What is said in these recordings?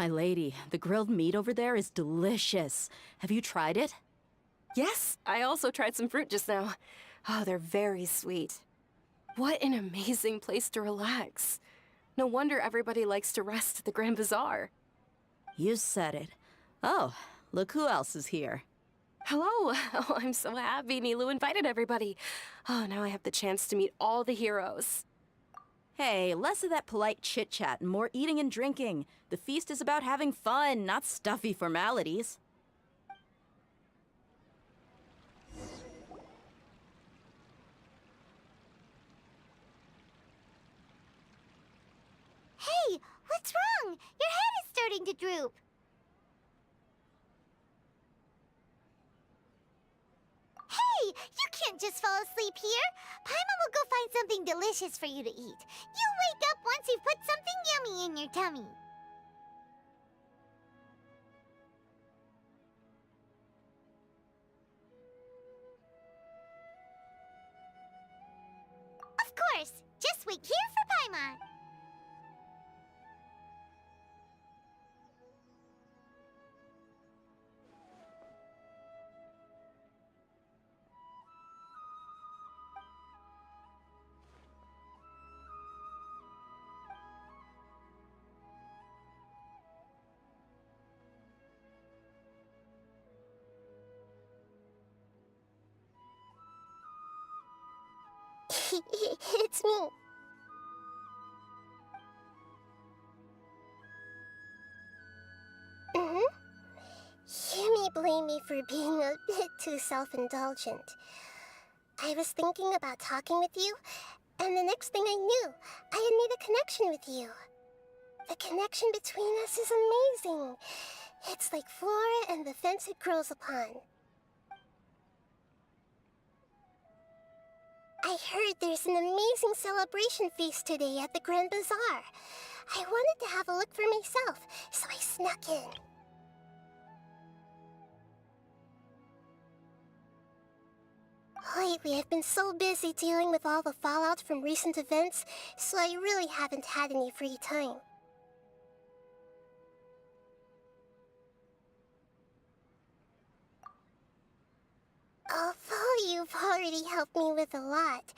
My lady, the grilled meat over there is delicious. Have you tried it? Yes, I also tried some fruit just now. Oh, they're very sweet. What an amazing place to relax. No wonder everybody likes to rest at the Grand Bazaar. You said it. Oh, look who else is here. Hello! Oh, I'm so happy Nilu invited everybody. Oh, now I have the chance to meet all the heroes. Hey, less of that polite chit-chat and more eating and drinking. The feast is about having fun, not stuffy formalities. Hey, what's wrong? Your head is starting to droop. Hey, you can't just fall asleep here. Paimon will go find something delicious for you to eat. You'll wake up once you've put something yummy in your tummy. Of course. Just wait here for Paimon. It's me. You may blame me for being a bit too self-indulgent. I was thinking about talking with you, and the next thing I knew, I had made a connection with you. The connection between us is amazing. It's like flora and the fence it grows upon. I heard there's an amazing celebration feast today at the Grand Bazaar. I wanted to have a look for myself, so I snuck in. Lately, I've been so busy dealing with all the fallout from recent events, so I really haven't had any free time. Although you've already helped me with a lot,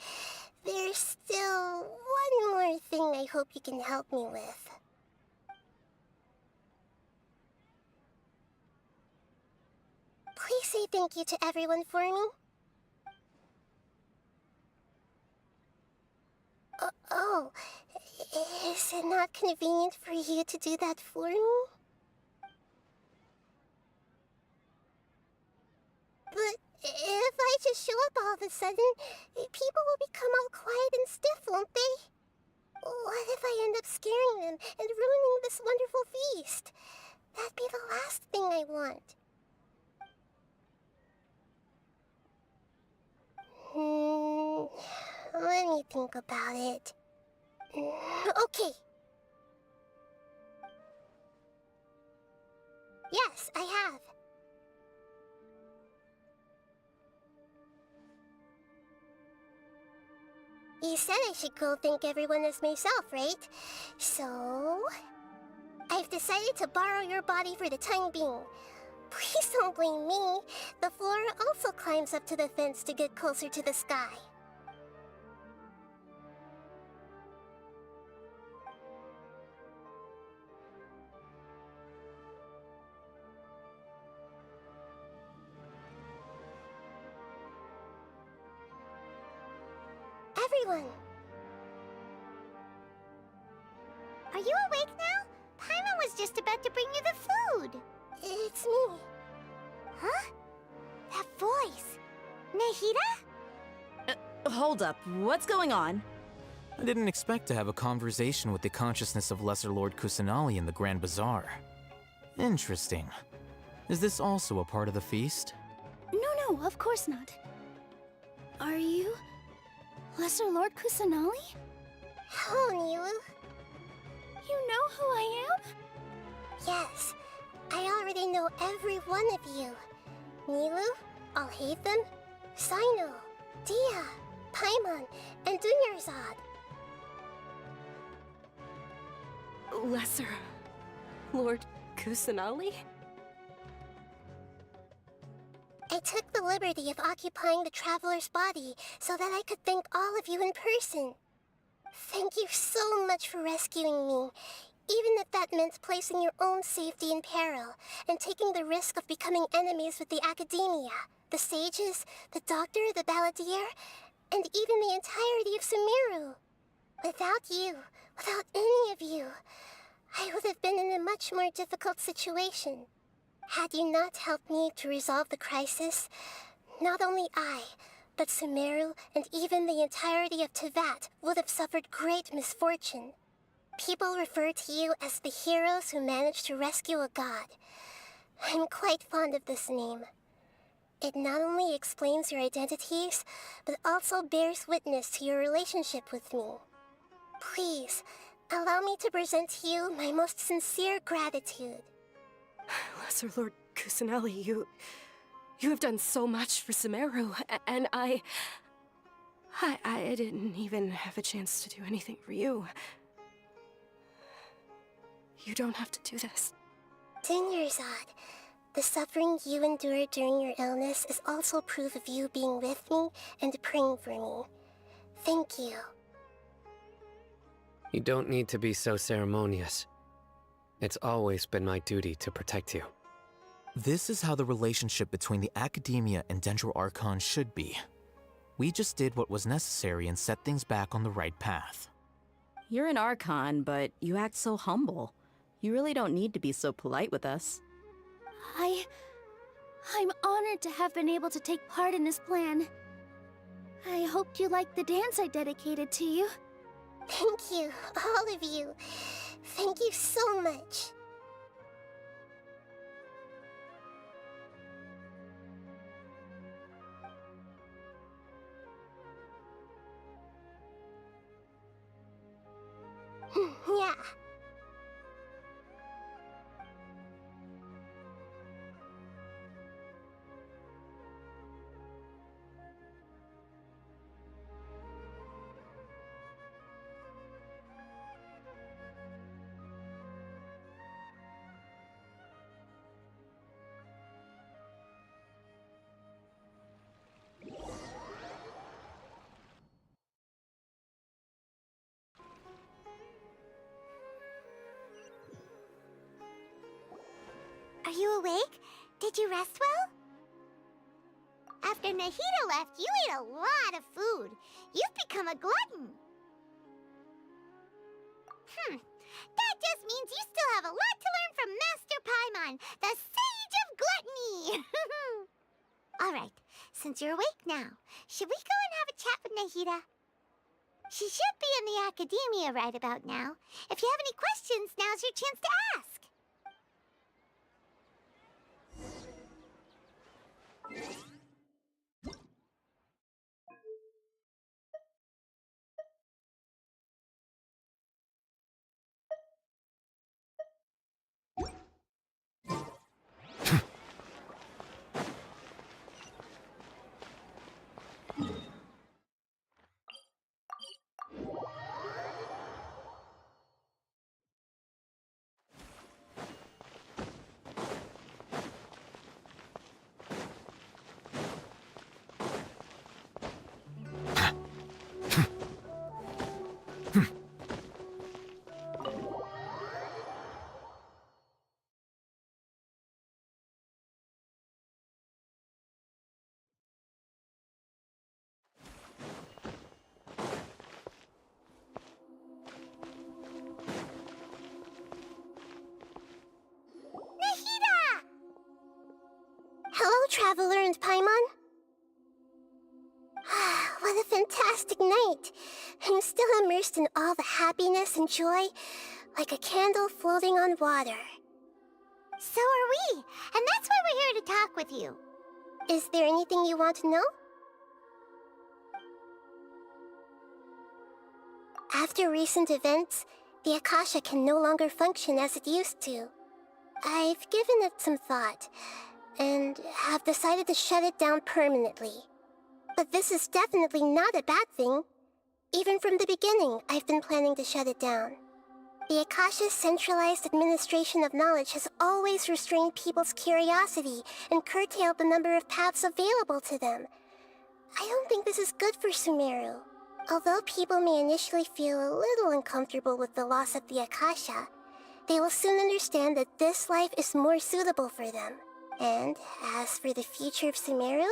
there's still one more thing I hope you can help me with. Please say thank you to everyone for me. Oh, is it not convenient for you to do that for me? But if I just show up all of a sudden, people will become all quiet and stiff, won't they? What if I end up scaring them and ruining this wonderful feast? That'd be the last thing I want. Let me think about it. Okay. Yes, I have. You said I should go thank everyone as myself, right? So... I've decided to borrow your body for the time being. Please don't blame me. The flora also climbs up to the fence to get closer to the sky. Everyone! Are you awake now? Paimon was just about to bring you the food. It's me. Huh? That voice. Nahida? Hold up, what's going on? I didn't expect to have a conversation with the consciousness of Lesser Lord Kusanali in the Grand Bazaar. Interesting. Is this also a part of the feast? No, of course not. Are you... Lesser Lord Kusanali? Hello, Nilu. You know who I am? Yes. I already know every one of you. Nilu, Alhaitham, Sino, Dia, Paimon, and Dunyarzad. Lesser Lord Kusanali? I took the liberty of occupying the traveler's body so that I could thank all of you in person. Thank you so much for rescuing me, even if that meant placing your own safety in peril and taking the risk of becoming enemies with the academia, the sages, the doctor, the balladeer, and even the entirety of Sumeru. Without you, without any of you, I would have been in a much more difficult situation. Had you not helped me to resolve the crisis, not only I, but Sumeru and even the entirety of Tevat would have suffered great misfortune. People refer to you as the heroes who managed to rescue a god. I'm quite fond of this name. It not only explains your identities, but also bears witness to your relationship with me. Please, allow me to present to you my most sincere gratitude. Lesser Lord Kusanali, you have done so much for Sumeru, and I didn't even have a chance to do anything for you. You don't have to do this. Dingerzad, the suffering you endured during your illness is also proof of you being with me and praying for me. Thank you. You don't need to be so ceremonious. It's always been my duty to protect you. This is how the relationship between the Academia and Dendro Archon should be. We just did what was necessary and set things back on the right path. You're an Archon, but you act so humble. You really don't need to be so polite with us. I'm honored to have been able to take part in this plan. I hoped you liked the dance I dedicated to you. Thank you, all of you. Thank you so much. Yeah. Are you awake? Did you rest well? After Nahida left, you ate a lot of food. You've become a glutton. That just means you still have a lot to learn from Master Paimon, the Sage of Gluttony! Alright, since you're awake now, should we go and have a chat with Nahida? She should be in the Academia right about now. If you have any questions, now's your chance to ask. Hello, Traveler and Paimon. What a fantastic night. I'm still immersed in all the happiness and joy, like a candle floating on water. So are we, and that's why we're here to talk with you. Is there anything you want to know? After recent events, the Akasha can no longer function as it used to. I've given it some thought, and have decided to shut it down permanently. But this is definitely not a bad thing. Even from the beginning, I've been planning to shut it down. The Akasha's centralized administration of knowledge has always restrained people's curiosity and curtailed the number of paths available to them. I don't think this is good for Sumeru. Although people may initially feel a little uncomfortable with the loss of the Akasha, they will soon understand that this life is more suitable for them. And as for the future of Sumeru,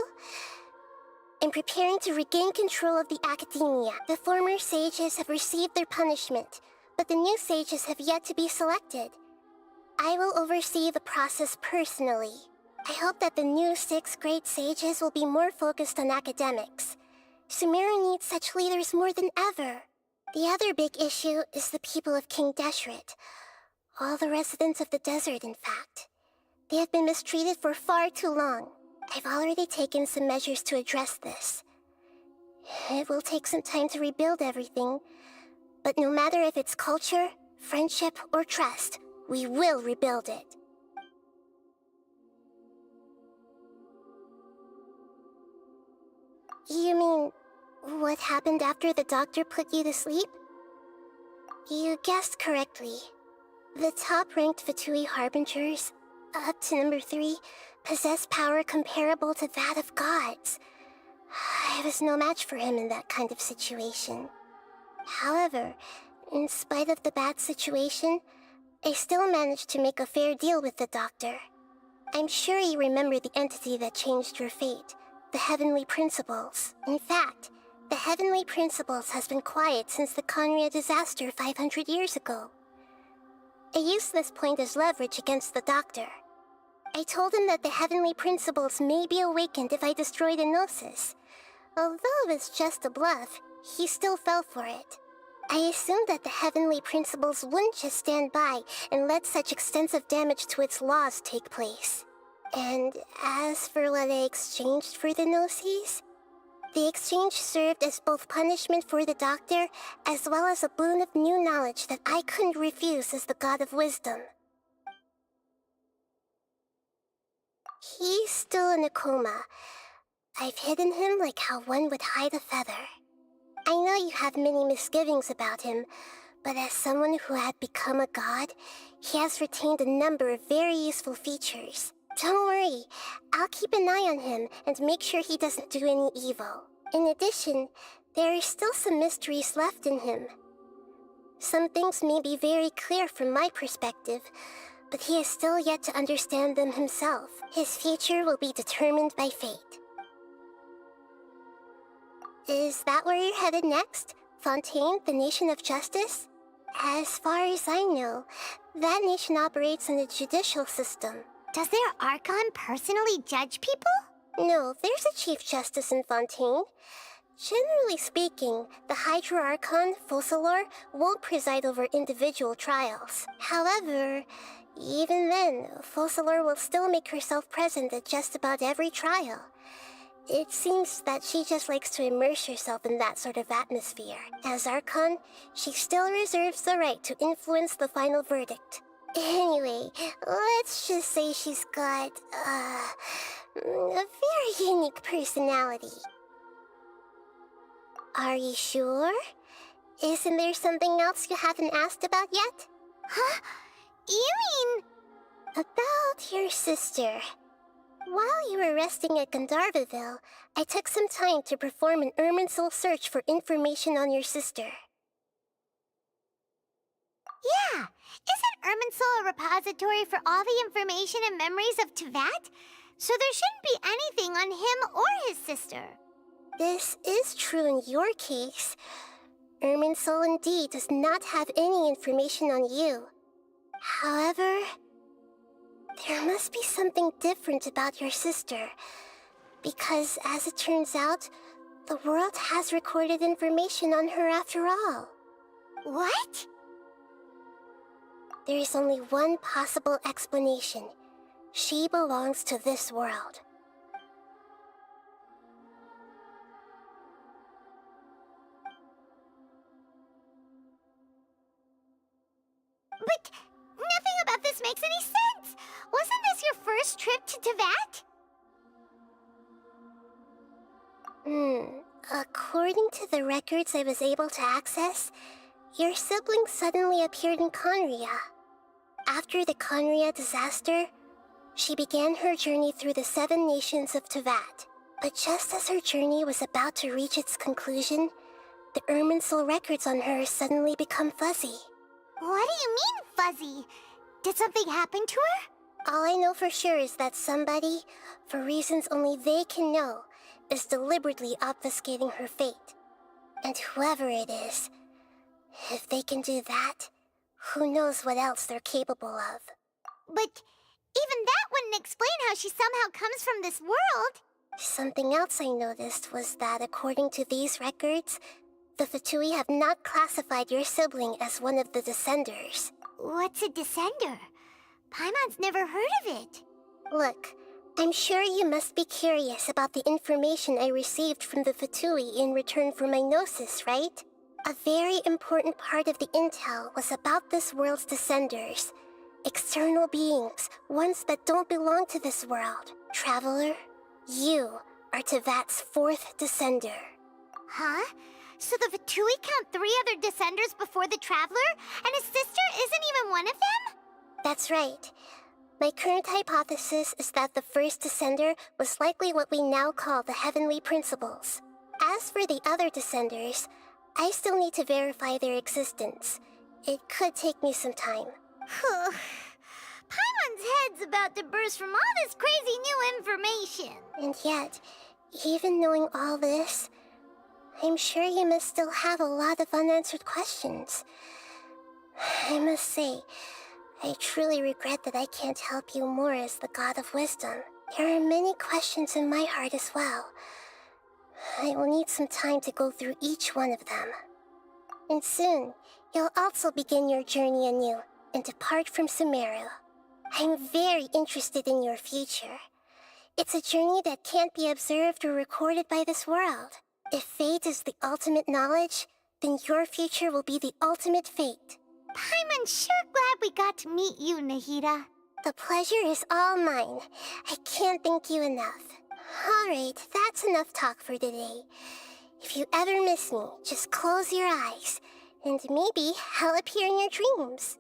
I'm preparing to regain control of the academia. The former sages have received their punishment, but the new sages have yet to be selected. I will oversee the process personally. I hope that the new 6th grade sages will be more focused on academics. Sumeru needs such leaders more than ever. The other big issue is the people of King Deshret. All the residents of the desert, in fact. They have been mistreated for far too long. I've already taken some measures to address this. It will take some time to rebuild everything, but no matter if it's culture, friendship, or trust, we will rebuild it. You mean, what happened after the doctor put you to sleep? You guessed correctly. The top-ranked Fatui Harbingers, up to number 3, possess power comparable to that of gods. I was no match for him in that kind of situation. However, in spite of the bad situation, I still managed to make a fair deal with the doctor. I'm sure you remember the entity that changed your fate, the Heavenly Principles. In fact, the Heavenly Principles has been quiet since the Conria disaster 500 years ago. I used this point as leverage against the doctor. I told him that the Heavenly Principles may be awakened if I destroy the Gnosis. Although it's just a bluff, he still fell for it. I assumed that the Heavenly Principles wouldn't just stand by and let such extensive damage to its laws take place. And as for what I exchanged for the Gnosis, the exchange served as both punishment for the doctor, as well as a boon of new knowledge that I couldn't refuse as the God of Wisdom. He's still in a coma. I've hidden him like how one would hide a feather. I know you have many misgivings about him, but as someone who had become a god, he has retained a number of very useful features. Don't worry, I'll keep an eye on him and make sure he doesn't do any evil. In addition, there are still some mysteries left in him. Some things may be very clear from my perspective, but he is still yet to understand them himself. His future will be determined by fate. Is that where you're headed next? Fontaine, the Nation of Justice? As far as I know, that nation operates in a judicial system. Does their Archon personally judge people? No, there's a Chief Justice in Fontaine. Generally speaking, the Hydra Archon, Focalor, won't preside over individual trials. However, even then, Focalor will still make herself present at just about every trial. It seems that she just likes to immerse herself in that sort of atmosphere. As Archon, she still reserves the right to influence the final verdict. Anyway, let's just say she's got, a very unique personality. Are you sure? Isn't there something else you haven't asked about yet? Huh? You mean... About your sister. While you were resting at Gandharvaville, I took some time to perform an Irminsul search for information on your sister. Yeah! Isn't Irminsul a repository for all the information and memories of Tevat? So there shouldn't be anything on him or his sister. This is true in your case. Irminsul indeed does not have any information on you. However, there must be something different about your sister. Because, as it turns out, the world has recorded information on her after all. What? There is only one possible explanation. She belongs to this world. But nothing about this makes any sense! Wasn't this your first trip to Tevat? According to the records I was able to access, Your sibling suddenly appeared in Conria. After the Conria disaster, she began her journey through the 7 nations of Tevat. But just as her journey was about to reach its conclusion, the Irminsul records on her suddenly become fuzzy. What do you mean, fuzzy? Did something happen to her? All I know for sure is that somebody, for reasons only they can know, is deliberately obfuscating her fate. And whoever it is, if they can do that, who knows what else they're capable of. But even that wouldn't explain how she somehow comes from this world. Something else I noticed was that according to these records, the Fatui have not classified your sibling as one of the Descenders. What's a descender? Paimon's never heard of it. Look, I'm sure you must be curious about the information I received from the Fatui in return for my gnosis, right? A very important part of the intel was about this world's Descenders. External beings, ones that don't belong to this world. Traveler, you are Tevat's 4th Descender. Huh? So the Fatui count 3 other Descenders before the Traveler, and his sister isn't even one of them? That's right. My current hypothesis is that the first Descender was likely what we now call the Heavenly Principles. As for the other Descenders, I still need to verify their existence. It could take me some time. Paimon's head's about to burst from all this crazy new information. And yet, even knowing all this, I'm sure you must still have a lot of unanswered questions. I must say, I truly regret that I can't help you more as the God of Wisdom. There are many questions in my heart as well. I will need some time to go through each one of them. And soon, you'll also begin your journey anew and depart from Sumeru. I'm very interested in your future. It's a journey that can't be observed or recorded by this world. If fate is the ultimate knowledge, then your future will be the ultimate fate. Paimon's sure glad we got to meet you, Nahida. The pleasure is all mine. I can't thank you enough. Alright, that's enough talk for today. If you ever miss me, just close your eyes, and maybe I'll appear in your dreams.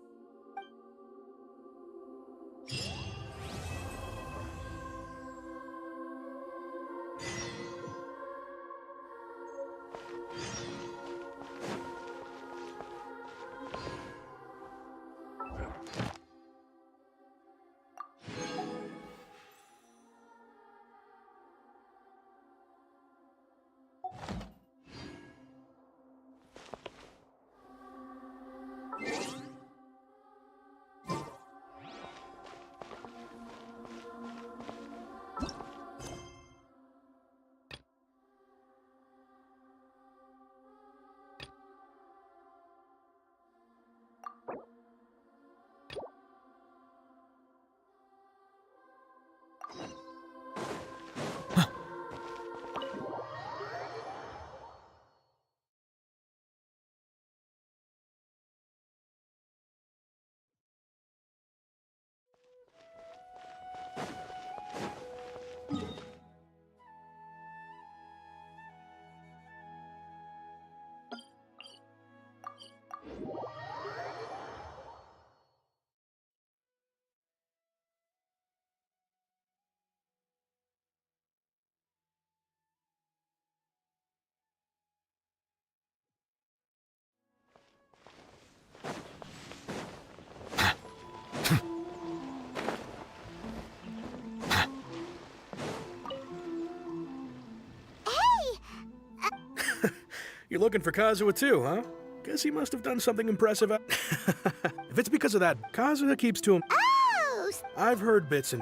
You're looking for Kazuha too, huh? Guess he must have done something impressive. If it's because of that, Kazuha keeps to him. Oh! I've heard bits and...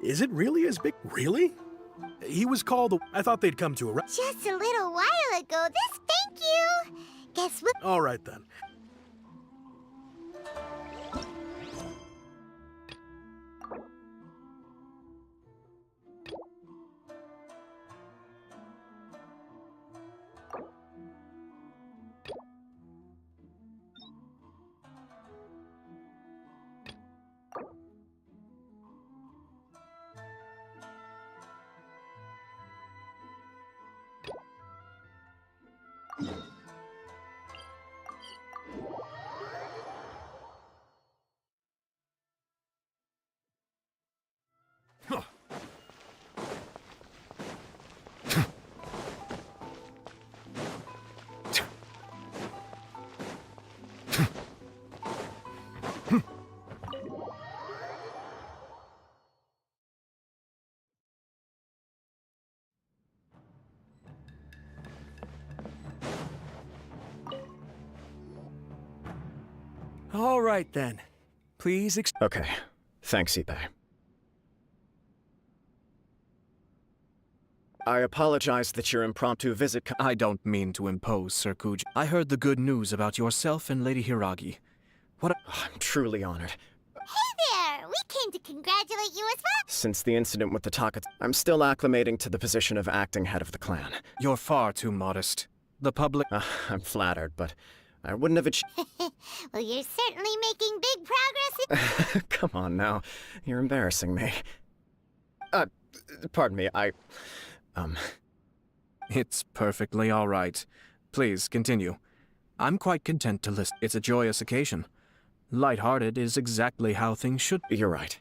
is it really as big? Really? He was called... I thought they'd come to a... Just a little while ago, this thank you! Guess what? All right, then. All right then. Please Okay. Thanks, Ipe. I apologize that your impromptu visit I don't mean to impose, Sir Kuj. I heard the good news about yourself and Lady Hiragi. I'm truly honored. Hey there! We came to congratulate you as well. Since the incident with the Taka, I'm still acclimating to the position of acting head of the clan. You're far too modest. The public... I'm flattered, but I wouldn't have Well, you're certainly making big progress. Come on now. You're embarrassing me. Pardon me, It's perfectly all right. Please, continue. I'm quite content to listen. It's a joyous occasion. Light-hearted is exactly how things should be. You're right.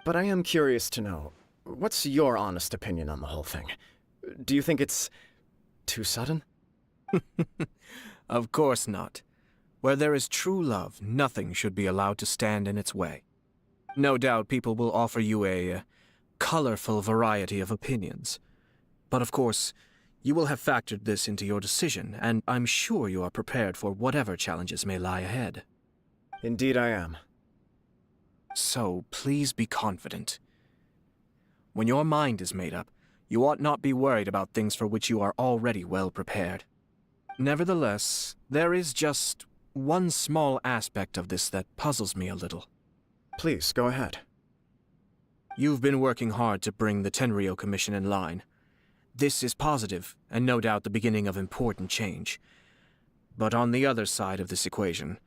But I am curious to know, what's your honest opinion on the whole thing? Do you think it's too sudden? Of course not. Where there is true love, nothing should be allowed to stand in its way. No doubt people will offer you a colorful variety of opinions. But of course, you will have factored this into your decision, and I'm sure you are prepared for whatever challenges may lie ahead. Indeed I am. So, please be confident. When your mind is made up, you ought not be worried about things for which you are already well prepared. Nevertheless, there is just one small aspect of this that puzzles me a little. Please, go ahead. You've been working hard to bring the Tenryo Commission in line. This is positive, and no doubt the beginning of important change. But on the other side of this equation,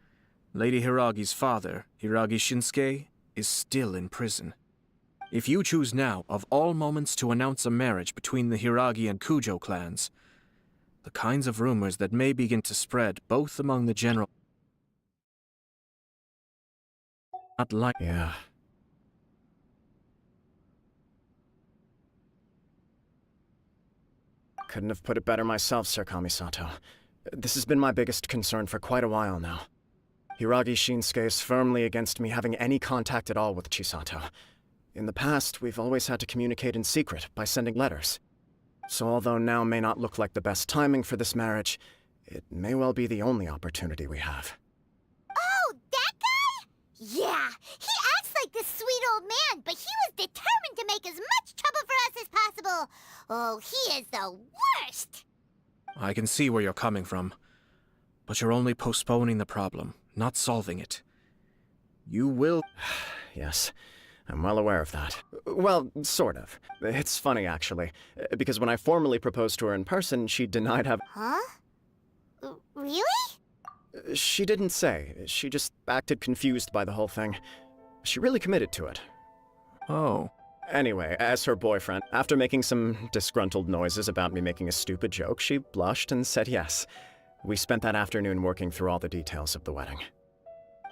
Lady Hiragi's father, Hiragi Shinsuke, is still in prison. If you choose now, of all moments, to announce a marriage between the Hiragi and Kujo clans, the kinds of rumors that may begin to spread both among the general... Not like... Yeah. Couldn't have put it better myself, Sir Kamisato. This has been my biggest concern for quite a while now. Hiragi Shinsuke is firmly against me having any contact at all with Chisato. In the past, we've always had to communicate in secret by sending letters. So although now may not look like the best timing for this marriage, it may well be the only opportunity we have. Oh, that guy? Yeah, he acts like this sweet old man, but he was determined to make as much trouble for us as possible. Oh, he is the worst! I can see where you're coming from, but you're only postponing the problem, not solving it. You will... Yes, I'm well aware of that. Well, sort of. It's funny, actually, because when I formally proposed to her in person, she denied having... Huh? Really? She didn't say. She just acted confused by the whole thing. She really committed to it. Oh. Anyway, as her boyfriend, after making some disgruntled noises about me making a stupid joke, she blushed and said yes. We spent that afternoon working through all the details of the wedding.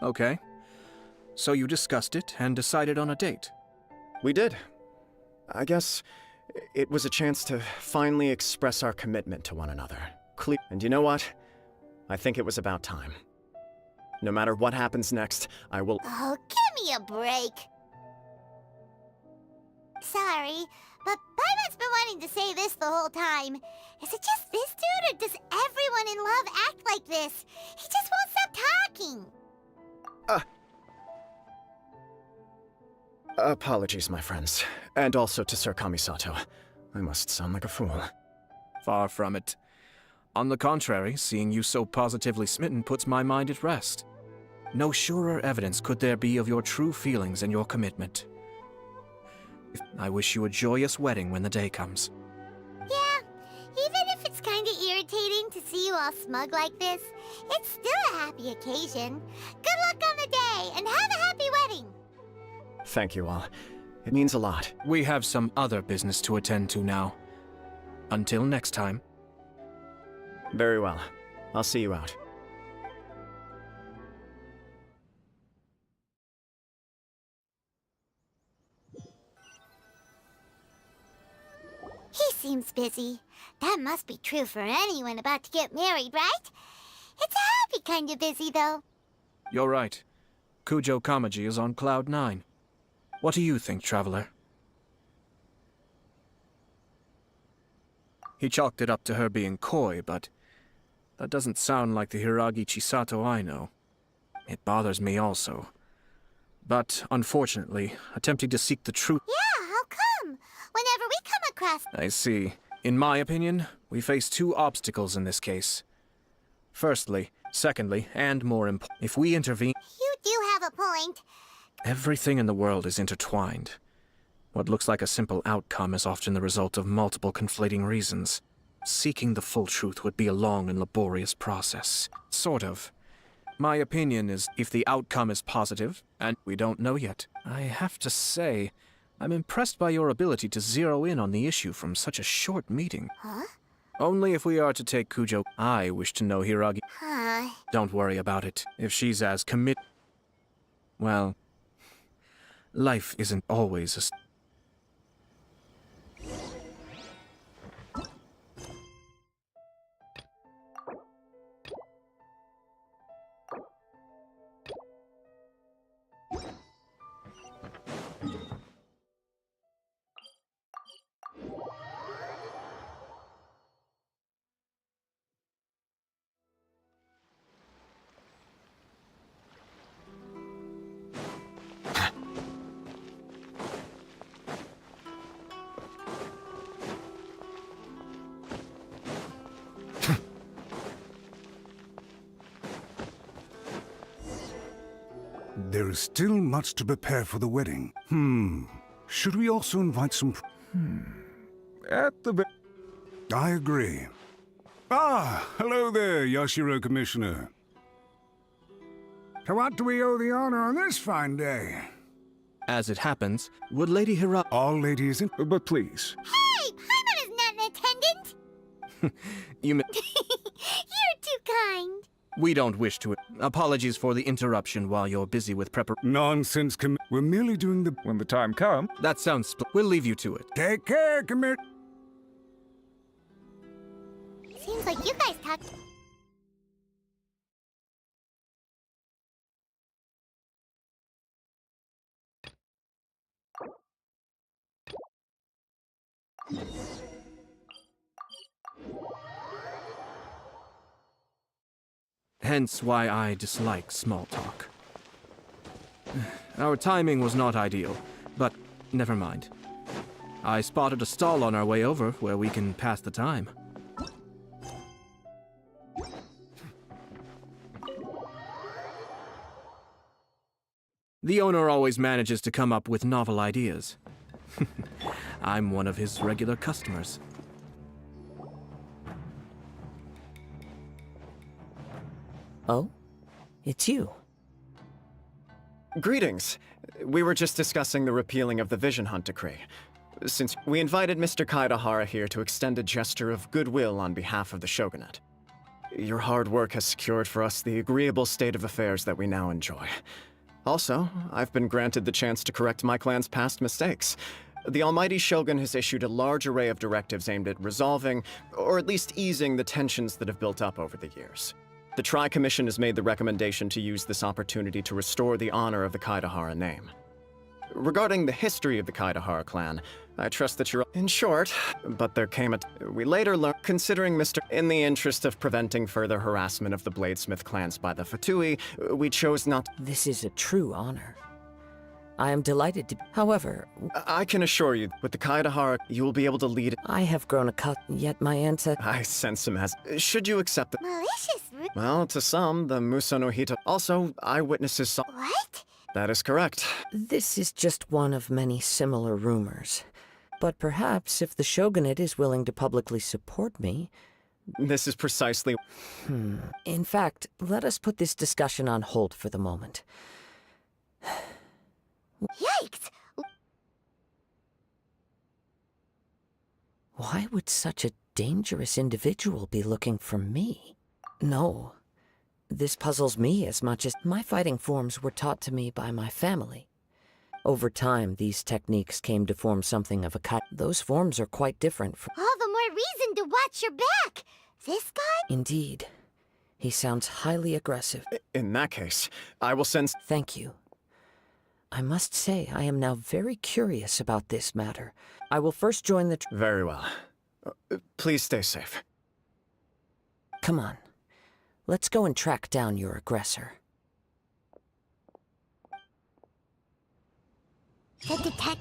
Okay. So you discussed it and decided on a date? We did. I guess it was a chance to finally express our commitment to one another. And you know what? I think it was about time. No matter what happens next, I will... Oh, give me a break. Sorry, but Paimon's been wanting to say this the whole time. Is it just this dude, or does everyone in love act like this? He just won't stop talking. Apologies, my friends. And also to Sir Kamisato. I must sound like a fool. Far from it. On the contrary, seeing you so positively smitten puts my mind at rest. No surer evidence could there be of your true feelings and your commitment. I wish you a joyous wedding when the day comes. Yeah, even if it's kinda irritating to see you all smug like this, it's still a happy occasion. Good luck on the day, and have a happy wedding! Thank you all. It means a lot. We have some other business to attend to now. Until next time. Very well. I'll see you out. He seems busy. That must be true for anyone about to get married, right? It's a happy kind of busy, though. You're right. Kujo Kamaji is on Cloud 9. What do you think, Traveler? He chalked it up to her being coy, but that doesn't sound like the Hiragi Chisato I know. It bothers me also. But unfortunately, attempting to seek the truth... Yeah, how come? Whenever we come across... I see. In my opinion, we face two obstacles in this case. Firstly, secondly, and more important, if we intervene... You do have a point. Everything in the world is intertwined. What looks like a simple outcome is often the result of multiple conflating reasons. Seeking the full truth would be a long and laborious process. Sort of. My opinion is, if the outcome is positive, and we don't know yet, I have to say, I'm impressed by your ability to zero in on the issue from such a short meeting. Huh? Only if we are to take Kujo. I wish to know Hiragi. Huh. Don't worry about it. If she's as well, life isn't always a... There is still much to prepare for the wedding. Should we also invite some... At the... I agree. Ah, hello there, Yashiro Commissioner. To what do we owe the honor on this fine day? As it happens, would Lady Hiragi... All ladies in... But please. Hey, Paimon is not an attendant! You You're too kind. We don't wish to... Apologies for the interruption while you're busy with Nonsense, We're merely doing the... When the time comes. That sounds... We'll leave you to it. Take care, Seems like you guys talk... Hence why I dislike small talk. Our timing was not ideal, but never mind. I spotted a stall on our way over where we can pass the time. The owner always manages to come up with novel ideas. I'm one of his regular customers. Oh? It's you. Greetings. We were just discussing the repealing of the Vision Hunt Decree. Since we invited Mr. Kaidahara here to extend a gesture of goodwill on behalf of the Shogunate. Your hard work has secured for us the agreeable state of affairs that we now enjoy. Also, I've been granted the chance to correct my clan's past mistakes. The Almighty Shogun has issued a large array of directives aimed at resolving, or at least easing, the tensions that have built up over the years. The Tri-Commission has made the recommendation to use this opportunity to restore the honor of the Kaidahara name. Regarding the history of the Kaidahara clan, I trust that you're... In short, but there came a... We later learned, considering Mr... In the interest of preventing further harassment of the Bladesmith clans by the Fatui, we chose not... This is a true honor. I am delighted to... However... I can assure you, with the Kaidahara, you will be able to lead... I have grown accustomed, yet my ancestors... I sense him as... Should you accept the... Malicious... Well, to some, the Muso no Hito... Also, eyewitnesses saw... What? That is correct. This is just one of many similar rumors. But perhaps if the Shogunate is willing to publicly support me... This is precisely... In fact, let us put this discussion on hold for the moment. Yikes! Why would such a dangerous individual be looking for me? No. This puzzles me as much as my fighting forms were taught to me by my family. Over time, these techniques came to form something of a cut. Those forms are quite different from... All the more reason to watch your back! This guy? Indeed. He sounds highly aggressive. In that case, I will send... Thank you. I must say, I am now very curious about this matter. I will first join the... Very well. Please stay safe. Come on. Let's go and track down your aggressor. The detect...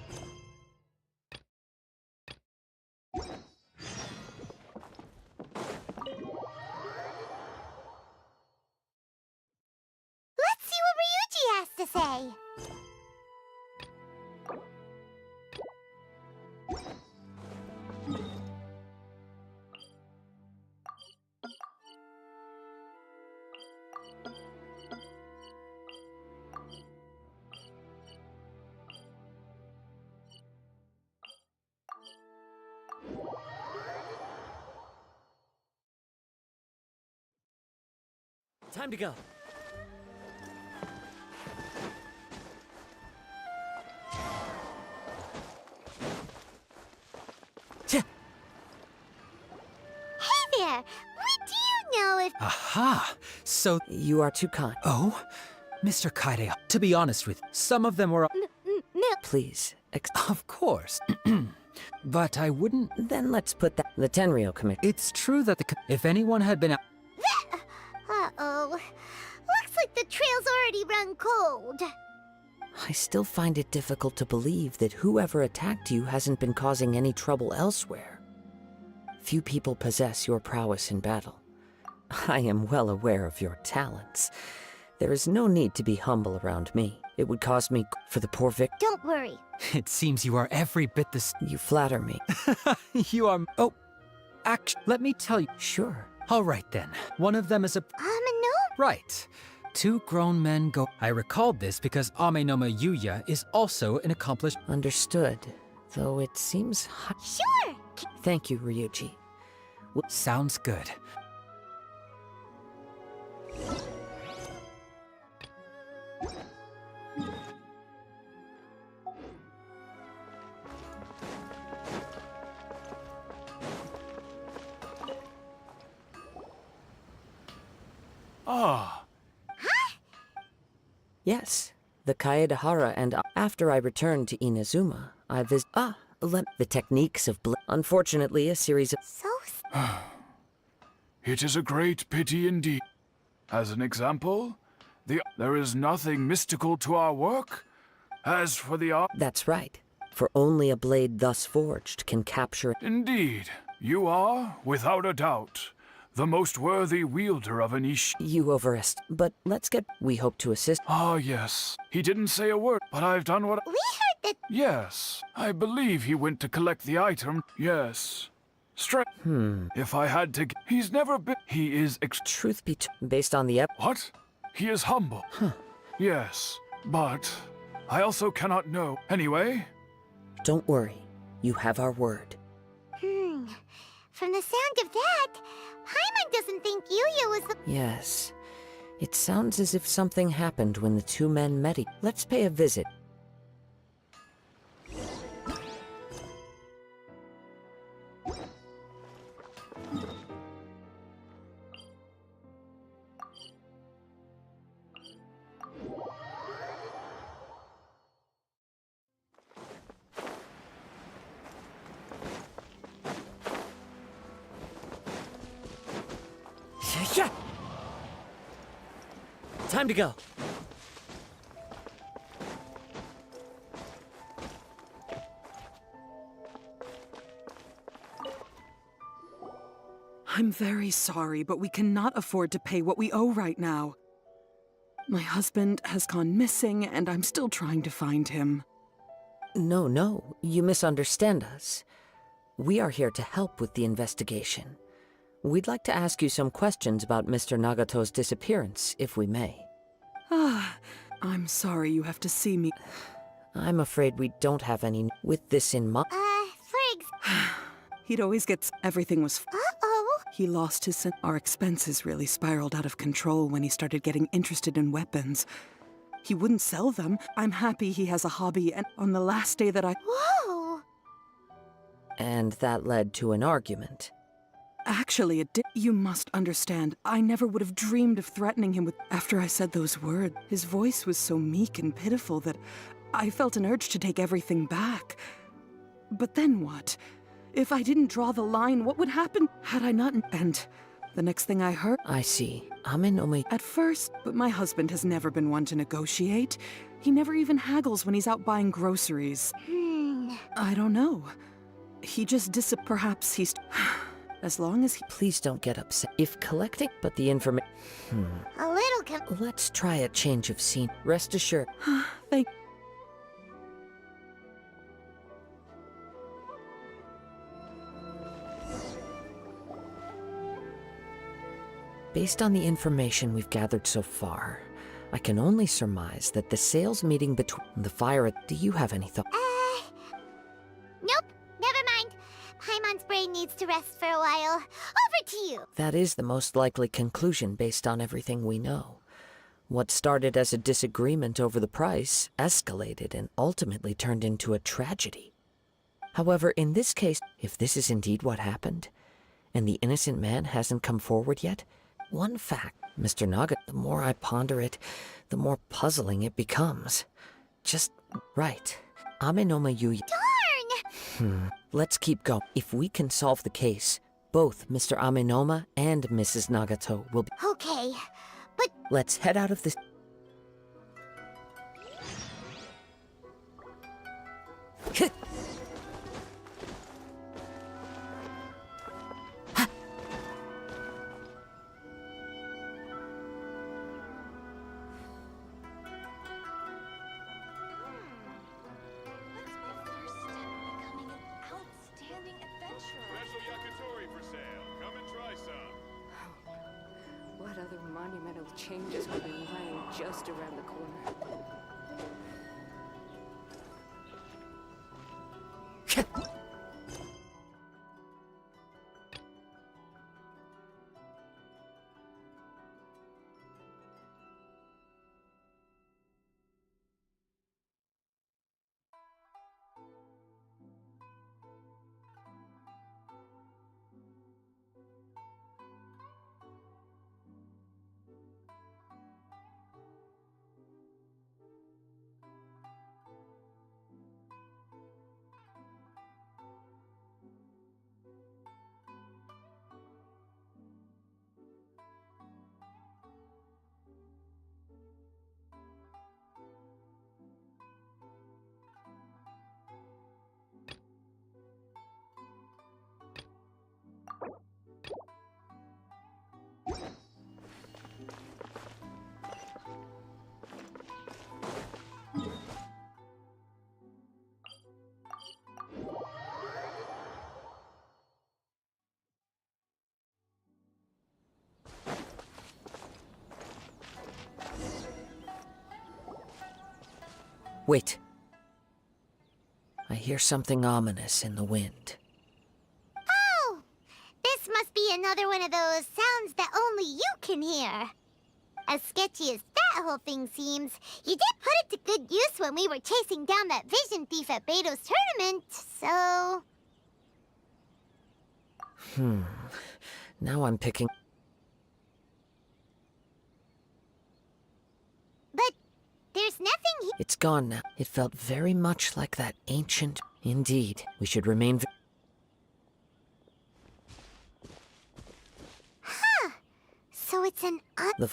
Let's see what Ryuji has to say. Time to go. Hey there! What do you know if... Aha! So, You are too kind. oh? Mr. Kaide, to be honest with you, some of them were... Please, Of course. But I wouldn't... then let's put that... The Tenryou Commission. It's true that if anyone had been... Uh-oh. Looks like the trail's already run cold. I still find it difficult to believe that whoever attacked you hasn't been causing any trouble elsewhere. Few people possess your prowess in battle. I am well aware of your talents. There is no need to be humble around me. It would cause me for the poor victim. Don't worry. It seems you are every bit the... You flatter me. You are... Oh, actually, let me tell you... Sure. All right then. One of them is a... No. Right. Two grown men go... I recalled this because Amenoma Yuya is also an accomplished... Understood. Though it seems... Sure. Thank you, Ryuji. Sounds good. Ah, Yes. The Kaedehara and after I returned to Inazuma, I the techniques of unfortunately, a series of... So... it is a great pity indeed. As an example, there is nothing mystical to our work. As for the art... That's right. For only a blade thus forged can capture... Indeed, you are, without a doubt, the most worthy wielder of an ishi. You but let's get... We hope to assist... Ah, yes. He didn't say a word, but I've done what... We heard that... Yes, I believe he went to collect the item. Yes. If I had to... He's never been... He is Truth be based on the What? He is humble. Yes, but... I also cannot know. Anyway... Don't worry. You have our word. From the sound of that, Paimon doesn't think Yuya was the... Yes. It sounds as if something happened when the two men met. Let's pay a visit. Time to go. I'm very sorry, but we cannot afford to pay what we owe right now. My husband has gone missing, and I'm still trying to find him. No, you misunderstand us. We are here to help with the investigation. We'd like to ask you some questions about Mr. Nagato's disappearance, if we may. I'm sorry you have to see me. I'm afraid we don't have any... With this in mind... He'd always get... Everything was... Uh-oh. He lost his... Our expenses really spiraled out of control when he started getting interested in weapons. He wouldn't sell them. I'm happy he has a hobby, and on the last day that I... Whoa! And that led to an argument. Actually, it did. You must understand, I never would have dreamed of threatening him with... After I said those words, his voice was so meek and pitiful that I felt an urge to take everything back. But then what? If I didn't draw the line, what would happen had I not... And the next thing I heard... I see. Amenoma... At first, but my husband has never been one to negotiate. He never even haggles when he's out buying groceries. I don't know. He just perhaps he's... As long as he... Please don't get upset. If collecting, but the information... A little Let's try a change of scene. Rest assured. Thank... Based on the information we've gathered so far, I can only surmise that the sales meeting between the fire... Do you have any thought? Nope, never mind. Paimon's brain needs to rest for a while. Over to you. That is the most likely conclusion based on everything we know. What started as a disagreement over the price escalated and ultimately turned into a tragedy. However, in this case, if this is indeed what happened, and the innocent man hasn't come forward yet, one fact, Mr. Naga, the more I ponder it, the more puzzling it becomes. Just right. Amenoma Yuya... Darn! Let's keep going. If we can solve the case, both Mr. Amenoma and Mrs. Nagato will be... Okay, but... Let's head out of this... What other monumental changes could be lying just around the corner? Wait. I hear something ominous in the wind. Oh! This must be another one of those sounds that only you can hear. As sketchy as that whole thing seems, you did put it to good use when we were chasing down that vision thief at Beto's tournament, so... Now I'm picking... But there's nothing It's gone now. It felt very much like that ancient... Indeed, we should remain... Huh. So it's an The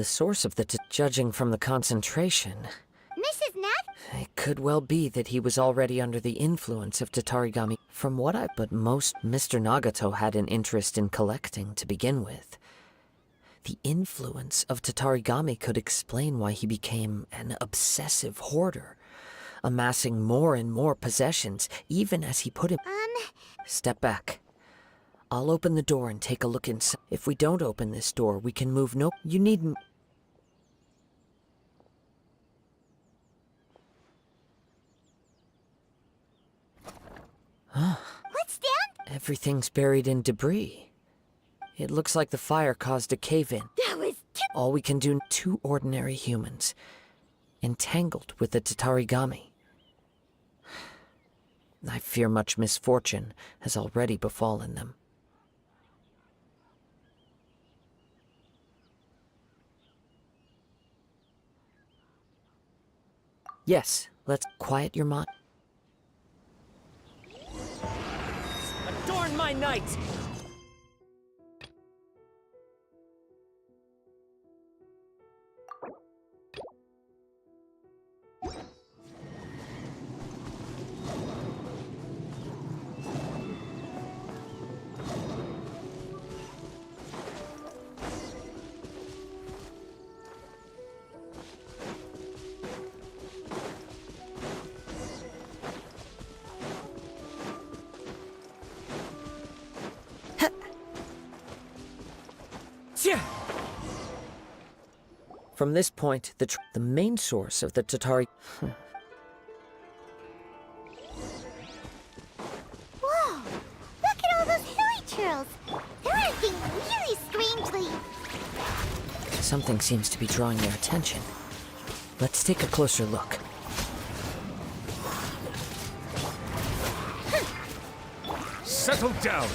source of the judging from the concentration. Mrs. Nat? It could well be that he was already under the influence of Tatarigami. From what but most, Mr. Nagato had an interest in collecting to begin with. The influence of Tatarigami could explain why he became an obsessive hoarder, amassing more and more possessions, even as he put him... Step back. I'll open the door and take a look inside. If we don't open this door, we can move no... You needn't... What's down? Everything's buried in debris. It looks like the fire caused a cave-in. That was All we can do, two ordinary humans, entangled with the Tatarigami. I fear much misfortune has already befallen them. Yes, let's quiet your mind. Adorn my night! From this point, the main source of the Tatari... Whoa! Look at all those hilly churls! They're acting really strangely. Something seems to be drawing their attention. Let's take a closer look. Settle down.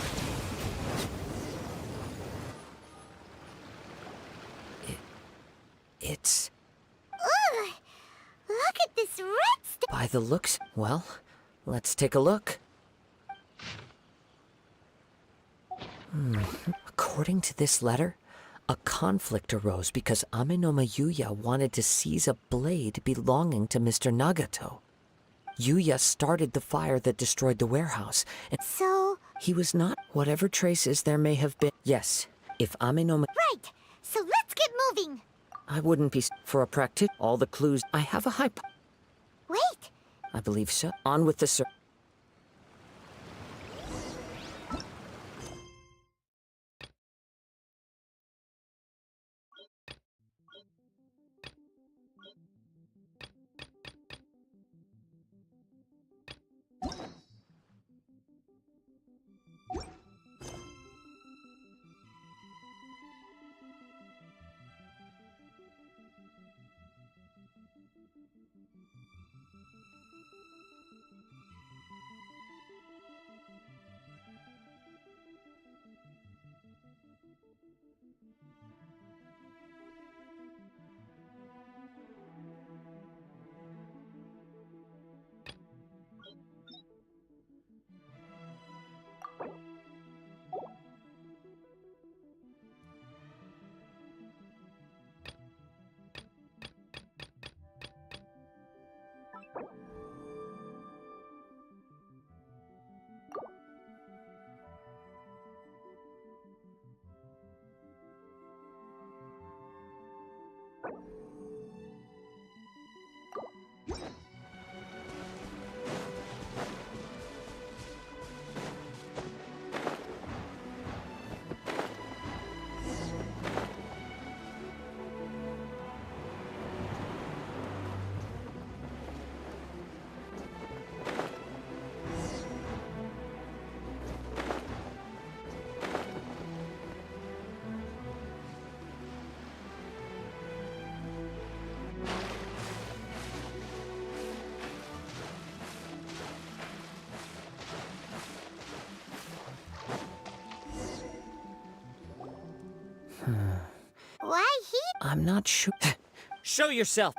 It's... Ugh! Look at this red stuff! By the looks... Well, let's take a look. According to this letter, a conflict arose because Amenoma Yuya wanted to seize a blade belonging to Mr. Nagato. Yuya started the fire that destroyed the warehouse, and So... he was not whatever traces there may have been. Yes, if Amenoma... Right! So let's get moving! I wouldn't be for a practice. All the clues... I have a Wait! I believe so. On with the search. Why he? I'm not sure. Show yourself!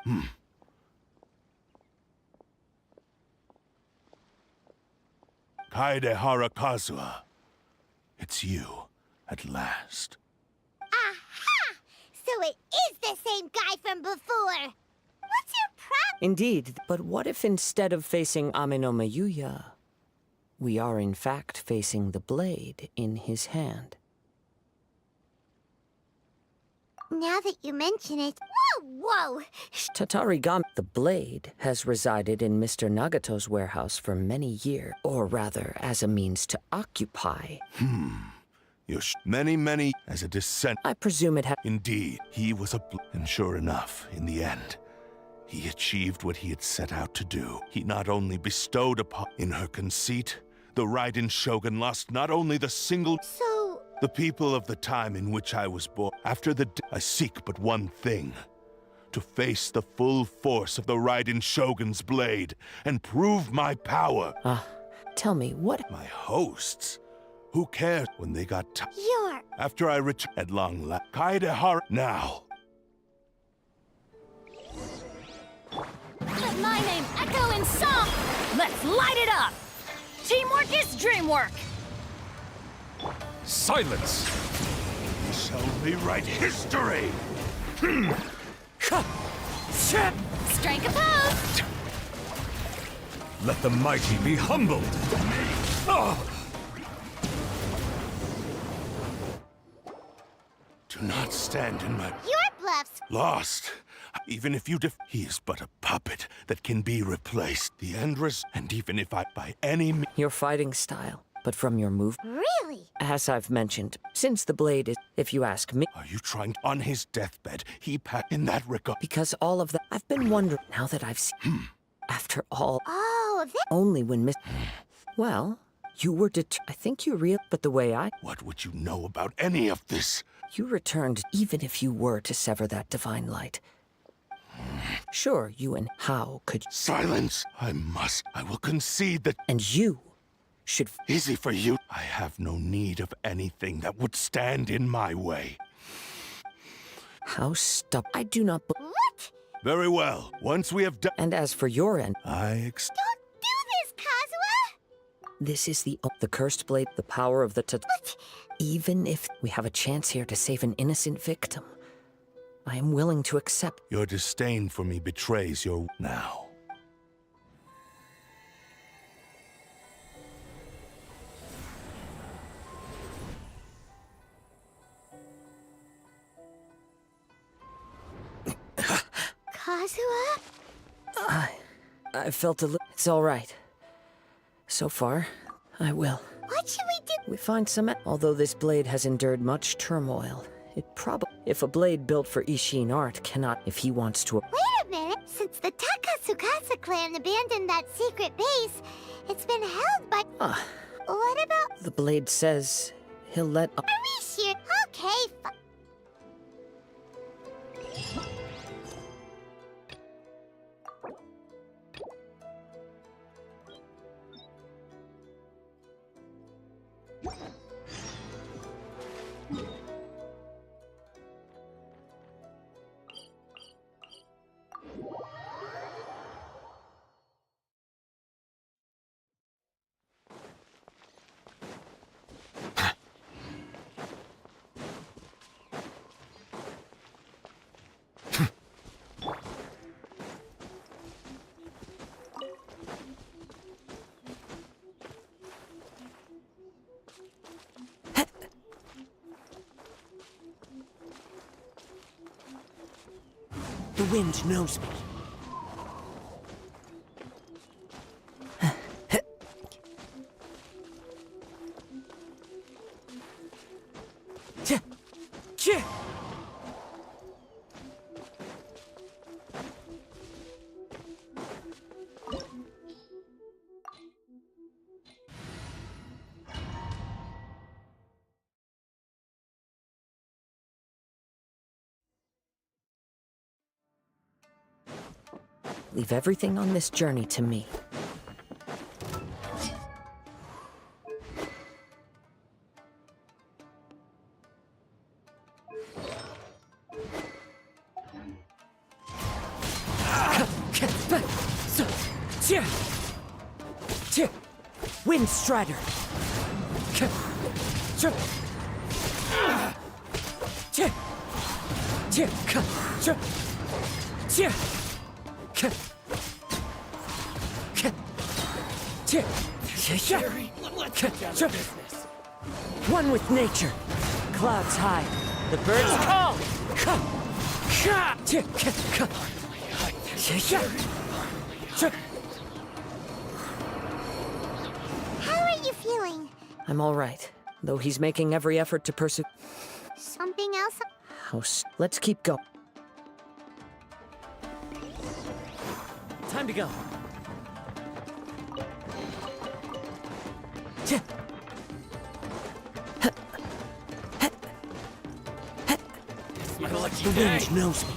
Kaede Harakazua. It's you, at last. Aha! So it is the same guy from before! What's your problem? Indeed, but what if instead of facing Amenoma Yuya, we are in fact facing the blade in his hand? Now that you mention it... Whoa! Tatarigami, the blade, has resided in Mr. Nagato's warehouse for many years, or rather, as a means to occupy. Many, as a descent. I presume it Indeed, he was and sure enough, in the end, he achieved what he had set out to do. He not only bestowed upon... In her conceit, the Raiden Shogun lost not only the single... So... The people of the time in which I was born. After the I seek but one thing. To face the full force of the Raiden Shogun's blade and prove my power. Tell me, what... My hosts? Who cared when they got You're... After I returned at long last. Kaede now. Let my name echo in song! Let's light it up! Teamwork is dreamwork! Silence! We shall rewrite history! Strike a pose! Let the mighty be humbled! Do not stand in my... Your bluffs! Lost! Even if you he is but a puppet that can be replaced. The end and even if I by any Your fighting style. but from your move. Really? As I've mentioned, since the blade is, if you ask me, Are you trying on his deathbed? He packed in that regard. because all of that, I've been wondering now that I've seen. After all, Oh, that... only when Miss. Well, you were I think you real, but the way What would you know about any of this? you returned, even if you were to sever that divine light. Sure, you and how could. Silence! I will concede that. And you should. Easy for you. I have no need of anything that would stand in my way. How stop. I do not. What? Very well. Once we have done. And as for your end, Don't do this, Kazuha! this is the cursed blade, the power of the But... Even if we have a chance here to save an innocent victim, I am willing to accept. Your disdain for me betrays your. Now. Kazuha? I felt a little. It's all right. So far, I will. What should we do? We find some. Although this blade has endured much turmoil, it probably. If a blade built for Ishin art cannot. If he wants to. Wait a minute. Since the Takatsukasa clan abandoned that secret base, it's been held by... What about... The blade says he'll let. Are we sure? Okay, The wind knows me. Leave everything on this journey to me. Wind Strider! One with nature. Clouds high. The birds call. how are you feeling? I'm all right, though he's making every effort to pursue. Something else? House. Let's keep going. Time to go. My lucky The day. wind knows me.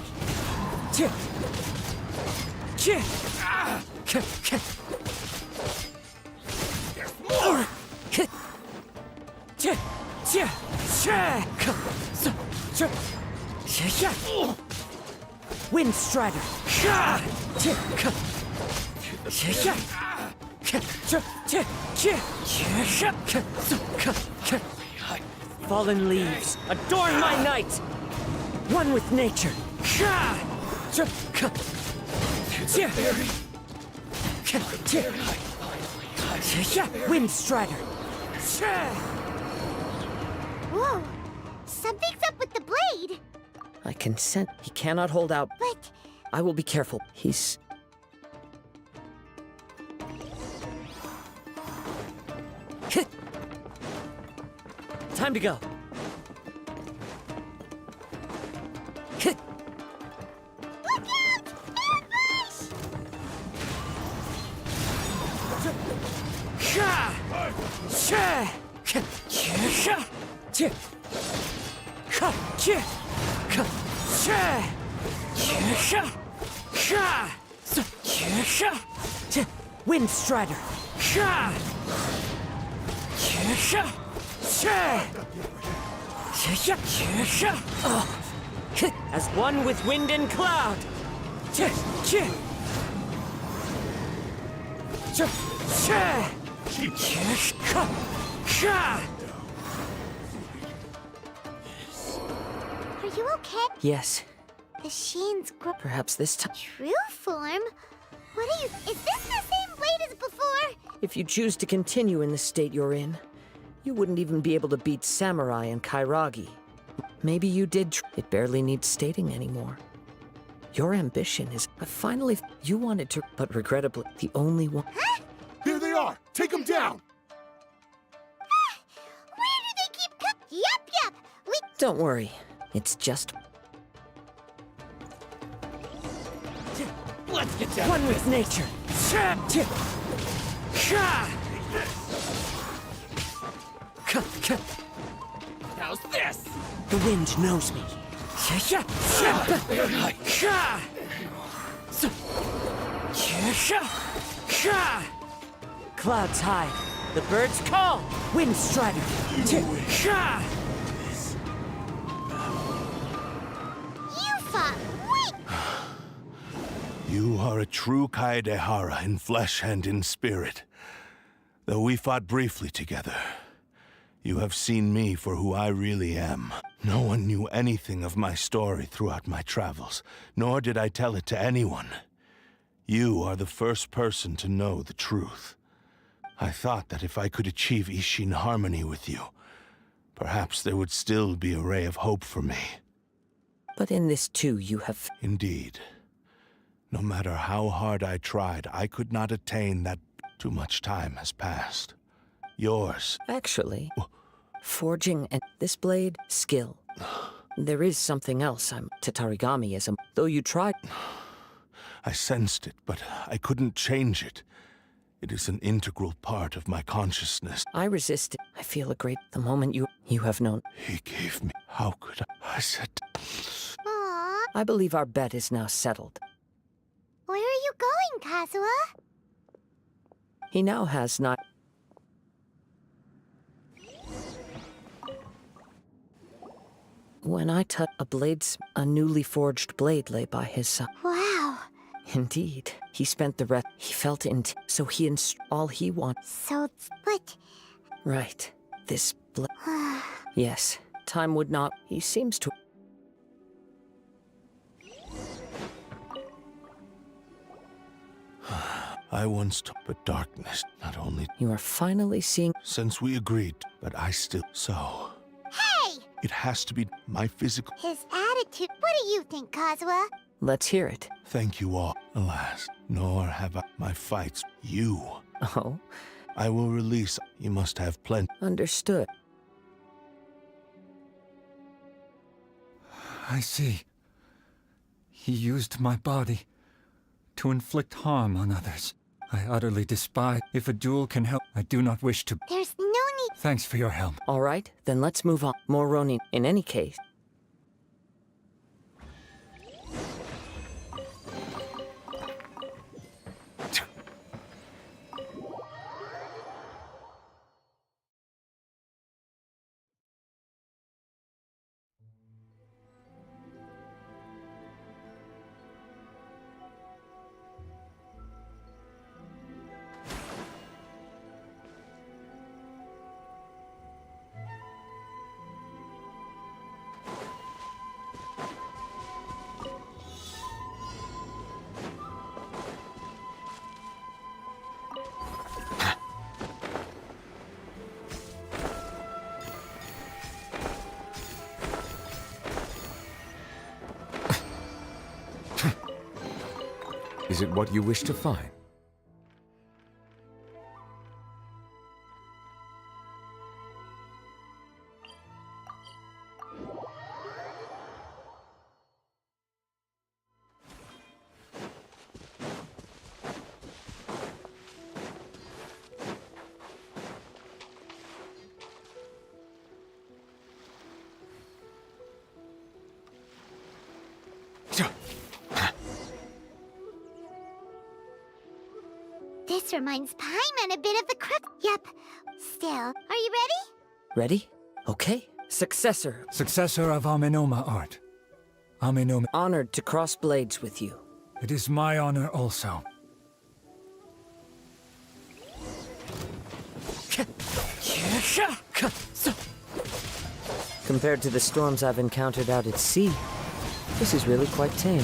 Wind Strider! Fallen leaves, adorn my night! One with nature! Wind Strider! Whoa! Something's up with the blade! I can sense he cannot hold out. But... I will be careful. He's... Time to go. Wind Strider. As one with wind and cloud. Are you okay? Yes, The Sheen's perhaps this time. true form? What are you? Is this the same blade as before? If you choose to continue in the state you're in, you wouldn't even be able to beat Samurai and Kairagi. Maybe you did. It barely needs stating anymore. Your ambition is. You wanted to, but regrettably, the only one. There they are! Take them down! Where do they keep Yup. We. Don't worry. It's just. Let's get down. One with nature. How's this? The wind knows me. Clouds high. The birds call. Wind Strider. You fought way. You are a true Kaedehara in flesh and in spirit. Though we fought briefly together, you have seen me for who I really am. No one knew anything of my story throughout my travels, nor did I tell it to anyone. You are the first person to know the truth. I thought that if I could achieve Ishin harmony with you, perhaps there would still be a ray of hope for me. But in this too, you have. Indeed. No matter how hard I tried, I could not attain that. Too much time has passed. Yours. Actually, forging and this blade, skill. There is something else. Tatarigami is a. Though you tried. I sensed it, but I couldn't change it. It is an integral part of my consciousness. I resist it. I feel a great. The moment you have known. He gave me. How could I said. Aww. I believe our bet is now settled. Where are you going, Kazuha? He now has not. When I touched a newly forged blade lay by his side. Wow. Indeed, he spent the rest. He felt it, so he all he wanted. So, but. Right, this blade. Yes, time would not. He seems to. I once took, but darkness, not only. You are finally seeing. Since we agreed, but I still. So. Hey! It has to be my physical. His attitude. What do you think, Kazuha? Let's hear it. Thank you all. Alas, nor have I my fights. You. Oh? I will release. You must have plenty. Understood. I see. He used my body to inflict harm on others. I utterly despise. If a duel can help, I do not wish to. There's no need. Thanks for your help. All right, then let's move on. More Ronin. In any case. Is it what you wish to find? This reminds Paimon a bit of the crook. Yep. Still, are you ready? Ready? Okay. Successor. Successor of Amenoma art. Amenoma. Honored to cross blades with you. It is my honor also. Compared to the storms I've encountered out at sea, this is really quite tame.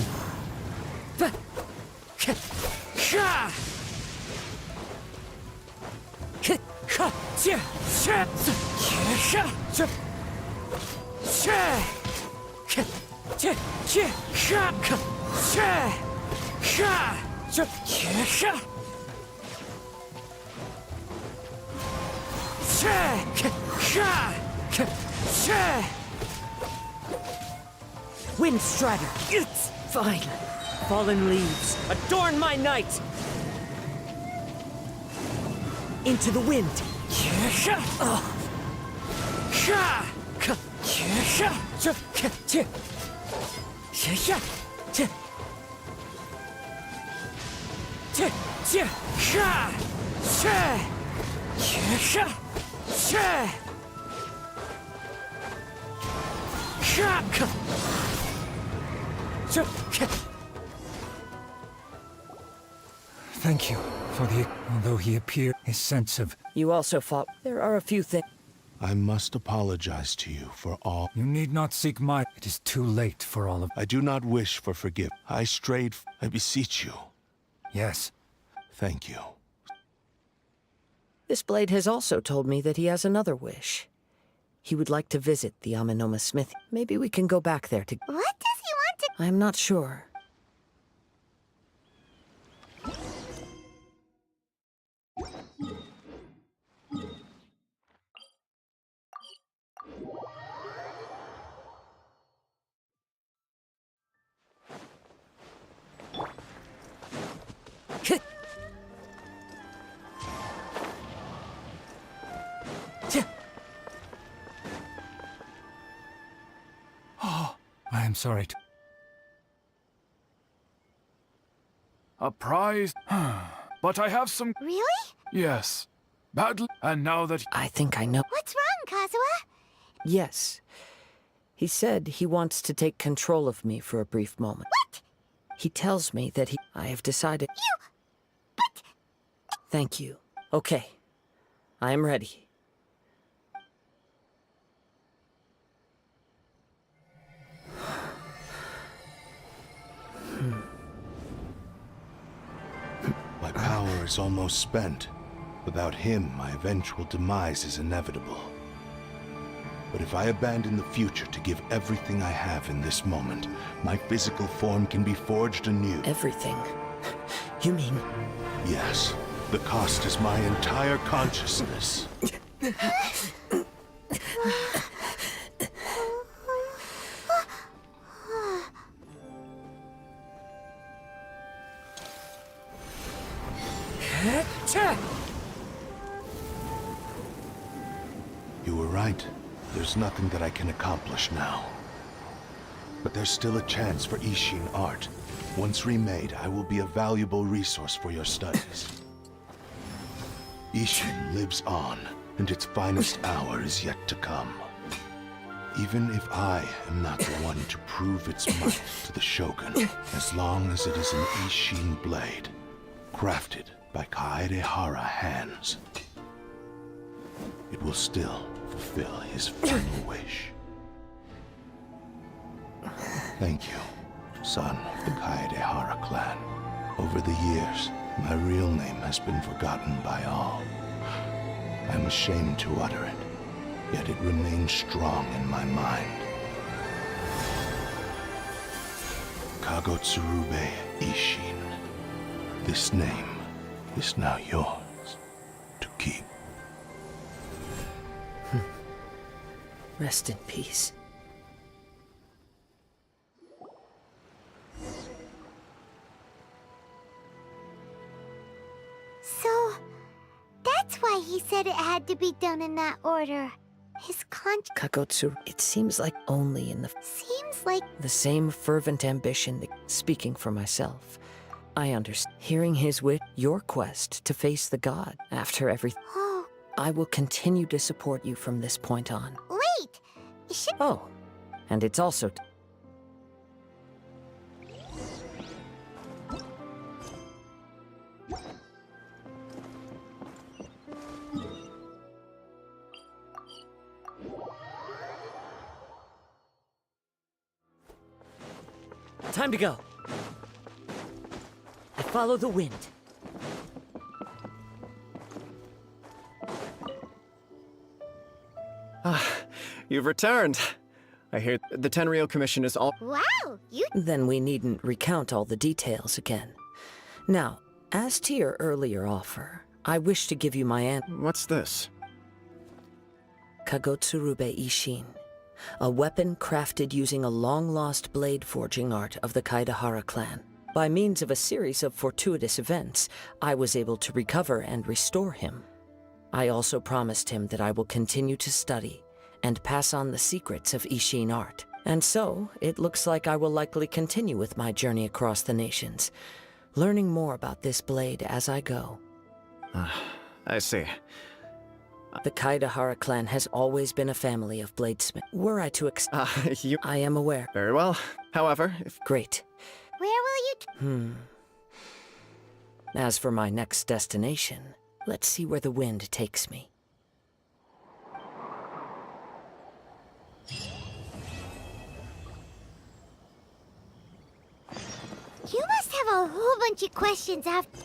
Wind Strider! It's fine! Fallen leaves, adorn my night! Into the wind! Thank you for the... Although he appeared, his sense of... You also fought. There are a few things... I must apologize to you for all... You need not seek my... It is too late for all of... I do not wish for forgiveness. I strayed... I beseech you. Yes. Thank you. This blade has also told me that he has another wish. He would like to visit the Amenoma Smith. Maybe we can go back there to... What does he want to... I'm not sure. Oh, I am sorry to... A prize? But I have some... Really? Yes. Badly. And now that... I think I know. What's wrong, Kazuha? Yes. He said he wants to take control of me for a brief moment. What? He tells me that I have decided... You... But... Thank you. Okay. I am ready. My power is almost spent. Without him, my eventual demise is inevitable. But if I abandon the future to give everything I have in this moment, my physical form can be forged anew. Everything? You mean... Yes. The cost is my entire consciousness. You were right. There's nothing that I can accomplish now. But there's still a chance for Ishin art. Once remade, I will be a valuable resource for your studies. Ishin lives on, and its finest hour is yet to come. Even if I am not the one to prove its might to the Shogun, as long as it is an Ishin blade, crafted by Kaedehara hands, it will still fulfill his final wish. Thank you, son of the Kaedehara clan. Over the years, my real name has been forgotten by all. I'm ashamed to utter it, yet it remains strong in my mind. Kagotsurube Ishin. This name is now yours to keep. Rest in peace. So, that's why he said it had to be done in that order. His conscience Kagotsu, it seems like only in the seems like... the same fervent ambition that, speaking for myself, I understand. Hearing his your quest to face the god after everything. Oh. I will continue to support you from this point on. Wait! Oh, and it's also... Time to go. I follow the wind. You've returned. I hear the Tenryou Commission is all— Wow, you— Then we needn't recount all the details again. Now, as to your earlier offer, I wish to give you my answer. What's this? Kagotsurube Ishin. A weapon crafted using a long-lost blade forging art of the Kaidahara clan. By means of a series of fortuitous events, I was able to recover and restore him. I also promised him that I will continue to study and pass on the secrets of Ishin art. And so, it looks like I will likely continue with my journey across the nations, learning more about this blade as I go. I see. The Kaidahara clan has always been a family of bladesmiths. Were I to I am aware. Very well. However, if— Great. Where will you— As for my next destination, let's see where the wind takes me. You must have a whole bunch of questions after...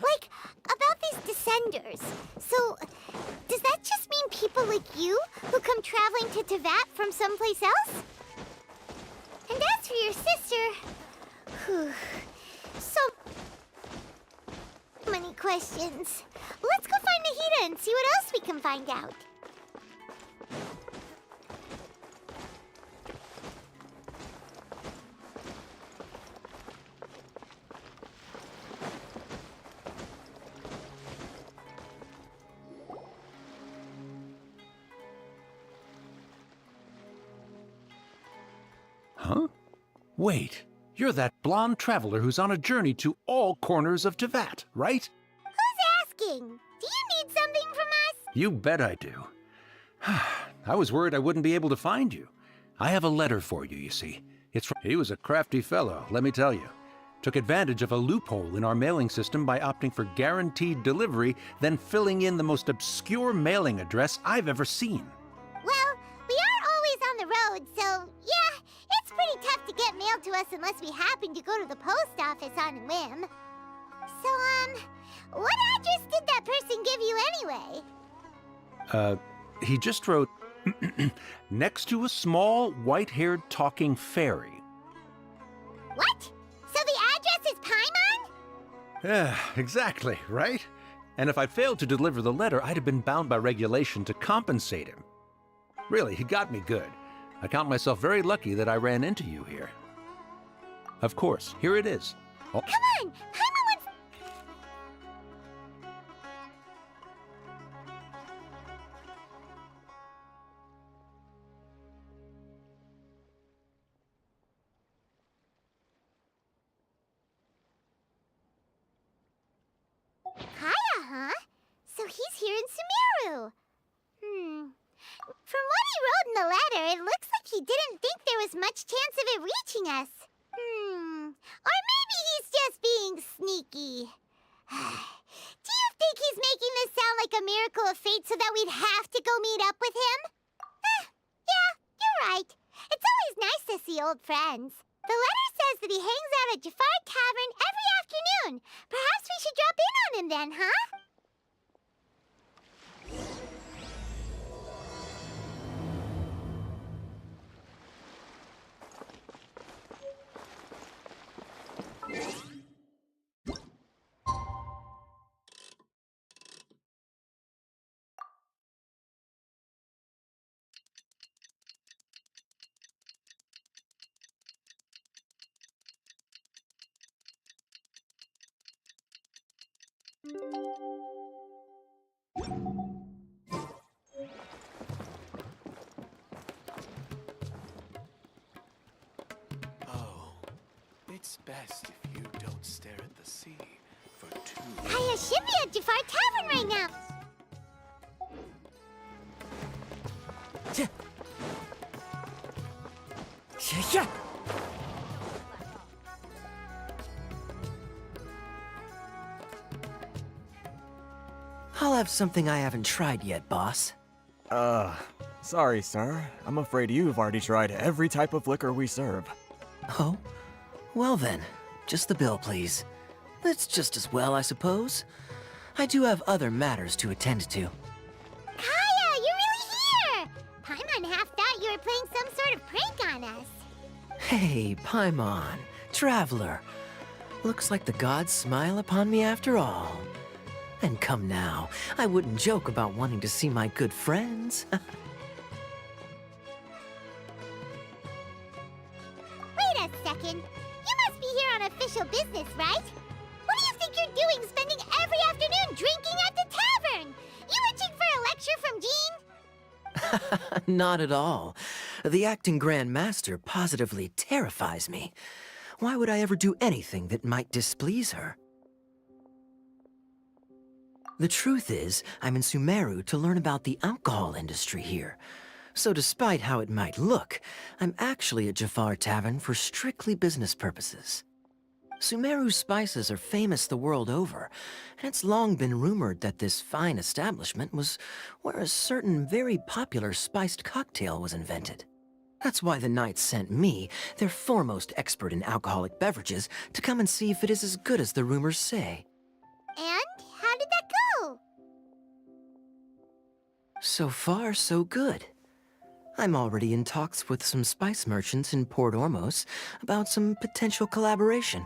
Like, about these descenders. So, does that just mean people like you who come traveling to Teyvat from someplace else? And as for your sister... Whew, so many questions. Let's go find Nahida and see what else we can find out. Huh? Wait, you're that blonde traveler who's on a journey to all corners of Teyvat, right? Who's asking? Do you need something from us? You bet I do. I was worried I wouldn't be able to find you. I have a letter for you, you see. He was a crafty fellow, let me tell you. Took advantage of a loophole in our mailing system by opting for guaranteed delivery, then filling in the most obscure mailing address I've ever seen. Well, we are always on the road, so yeah, it's pretty tough to get mail to us unless we happen to go to the post office on a whim. So, what address did that person give you anyway? He just wrote, next to a small, white-haired talking fairy. What? So the address is Paimon? Yeah, exactly, right? And if I'd failed to deliver the letter, I'd have been bound by regulation to compensate him. Really, he got me good. I count myself very lucky that I ran into you here. Of course, here it is. Oh. Come on! Paimon wants... Kaya, huh? So he's here in Sumeru. From what he wrote in the letter, it looks like he didn't think there was much chance of it reaching us. Or maybe he's just being sneaky. Do you think he's making this sound like a miracle of fate so that we'd have to go meet up with him? Yeah, you're right. It's always nice to see old friends. The letter says that he hangs out at Jafar Tavern every afternoon. Perhaps we should drop in on him then, huh? Oh, it's best if you don't stare at the sea for too long. Kaya should be at Jafar Tavern right now. I'll have something I haven't tried yet, boss. Sorry, sir. I'm afraid you've already tried every type of liquor we serve. Oh? Well then, just the bill, please. It's just as well, I suppose. I do have other matters to attend to. Kaya, you're really here! Paimon half thought you were playing some sort of prank on us. Hey, Paimon, traveler. Looks like the gods smile upon me after all. And come now, I wouldn't joke about wanting to see my good friends. Wait a second. You must be here on official business, right? What do you think you're doing spending every afternoon drinking at the tavern? You itching for a lecture from Jean? Not at all. The acting Grand Master positively terrifies me. Why would I ever do anything that might displease her? The truth is, I'm in Sumeru to learn about the alcohol industry here. So despite how it might look, I'm actually at Jafar Tavern for strictly business purposes. Sumeru's spices are famous the world over, and it's long been rumored that this fine establishment was where a certain very popular spiced cocktail was invented. That's why the Knights sent me, their foremost expert in alcoholic beverages, to come and see if it is as good as the rumors say. And how did that go? So far, so good. I'm already in talks with some spice merchants in Port Ormos about some potential collaboration.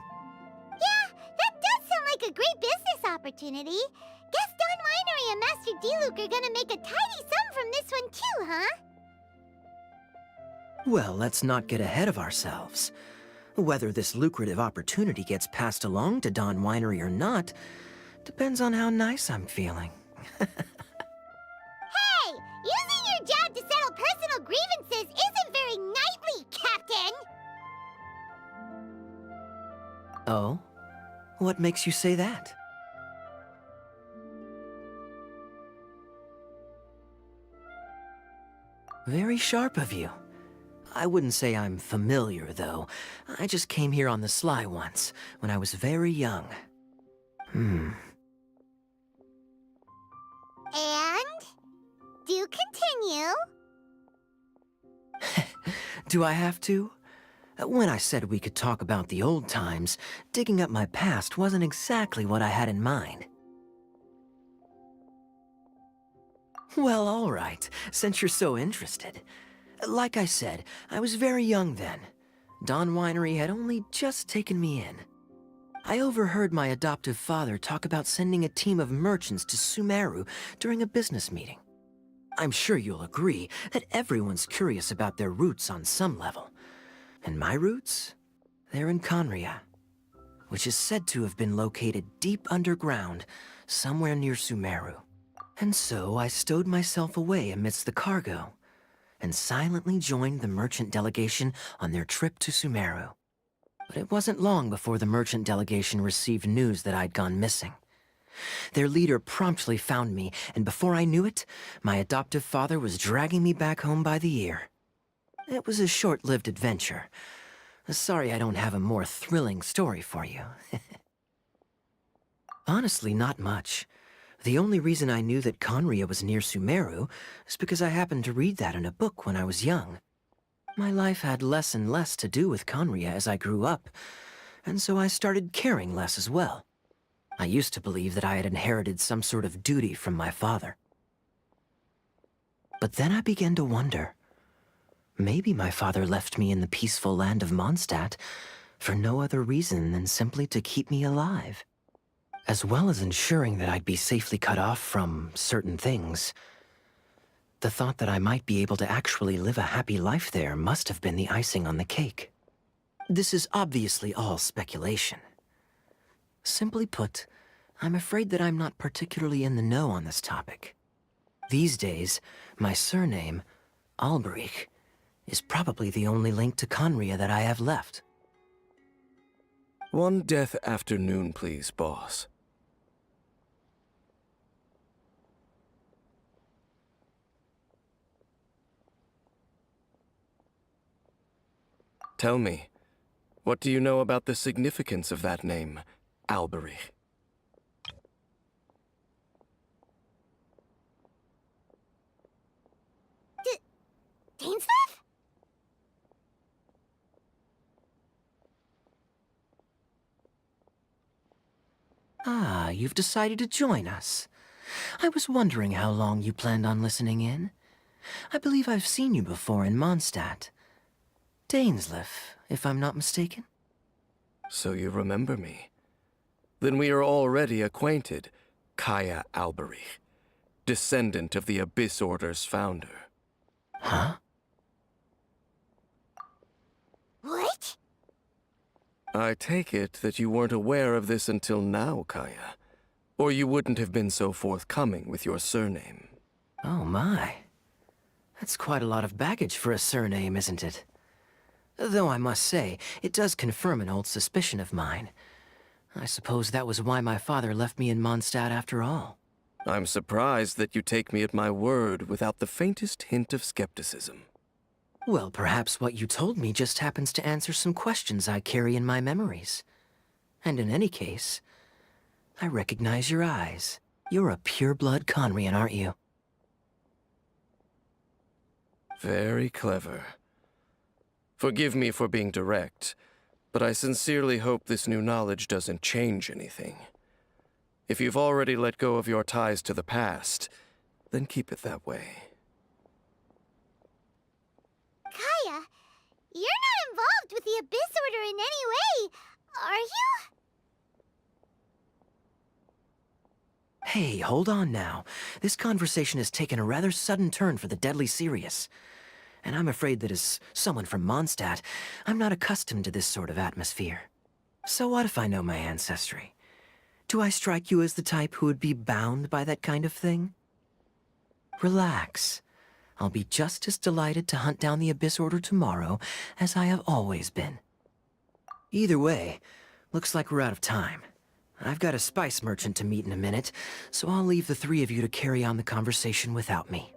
Yeah, that does sound like a great business opportunity. Guess Don Winery and Master D-Luke are gonna make a tidy sum from this one too, huh? Well, let's not get ahead of ourselves. Whether this lucrative opportunity gets passed along to Don Winery or not depends on how nice I'm feeling. Hey! Using your job to settle personal grievances isn't very knightly, Captain! Oh? What makes you say that? Very sharp of you. I wouldn't say I'm familiar, though. I just came here on the sly once, when I was very young. And? Do continue. Do I have to? When I said we could talk about the old times, digging up my past wasn't exactly what I had in mind. Well, all right, since you're so interested. Like I said, I was very young then. Dawn Winery had only just taken me in. I overheard my adoptive father talk about sending a team of merchants to Sumeru during a business meeting. I'm sure you'll agree that everyone's curious about their roots on some level. And my roots? They're in Conria, which is said to have been located deep underground, somewhere near Sumeru. And so I stowed myself away amidst the cargo, and silently joined the merchant delegation on their trip to Sumeru. But it wasn't long before the merchant delegation received news that I'd gone missing. Their leader promptly found me, and before I knew it, my adoptive father was dragging me back home by the ear. It was a short-lived adventure. Sorry I don't have a more thrilling story for you. Honestly, not much. The only reason I knew that Conria was near Sumeru is because I happened to read that in a book when I was young. My life had less and less to do with Conria as I grew up, and so I started caring less as well. I used to believe that I had inherited some sort of duty from my father. But then I began to wonder. Maybe my father left me in the peaceful land of Mondstadt for no other reason than simply to keep me alive. As well as ensuring that I'd be safely cut off from certain things. The thought that I might be able to actually live a happy life there must have been the icing on the cake. This is obviously all speculation. Simply put, I'm afraid that I'm not particularly in the know on this topic. These days, my surname, Alberich, is probably the only link to Conria that I have left. One death afternoon, please, boss. Tell me, what do you know about the significance of that name, Alberich? Dainsleif? Ah, you've decided to join us. I was wondering how long you planned on listening in. I believe I've seen you before in Mondstadt. Dainsleif, if I'm not mistaken. So you remember me. Then we are already acquainted, Kaya Alberich, descendant of the Abyss Order's founder. Huh? What? I take it that you weren't aware of this until now, Kaya. Or you wouldn't have been so forthcoming with your surname. Oh my. That's quite a lot of baggage for a surname, isn't it? Though I must say, it does confirm an old suspicion of mine. I suppose that was why my father left me in Mondstadt after all. I'm surprised that you take me at my word without the faintest hint of skepticism. Well, perhaps what you told me just happens to answer some questions I carry in my memories. And in any case, I recognize your eyes. You're a pure-blood Conrian, aren't you? Very clever. Forgive me for being direct, but I sincerely hope this new knowledge doesn't change anything. If you've already let go of your ties to the past, then keep it that way. Kaya, you're not involved with the Abyss Order in any way, are you? Hey, hold on now. This conversation has taken a rather sudden turn for the deadly serious. And I'm afraid that as someone from Mondstadt, I'm not accustomed to this sort of atmosphere. So what if I know my ancestry? Do I strike you as the type who would be bound by that kind of thing? Relax. I'll be just as delighted to hunt down the Abyss Order tomorrow as I have always been. Either way, looks like we're out of time. I've got a spice merchant to meet in a minute, so I'll leave the three of you to carry on the conversation without me.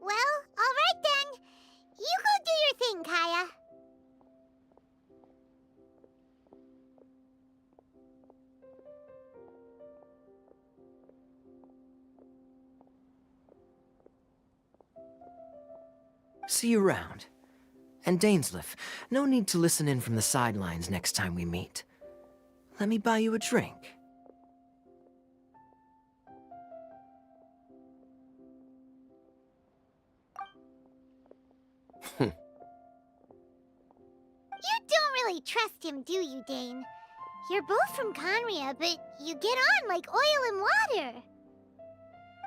Well, alright then. See you around. And Dainsleif, no need to listen in from the sidelines next time we meet. Let me buy you a drink. You don't really trust him, do you, Dane? You're both from Conria, but you get on like oil and water.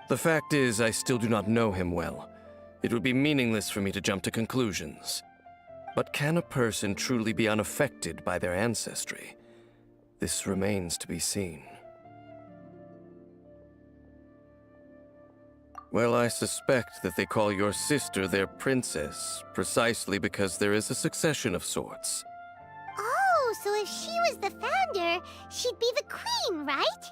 The fact is, I still do not know him well. It would be meaningless for me to jump to conclusions. But can a person truly be unaffected by their ancestry? This remains to be seen. Well, I suspect that they call your sister their princess, precisely because there is a succession of sorts. Oh, so if she was the founder, she'd be the queen, right?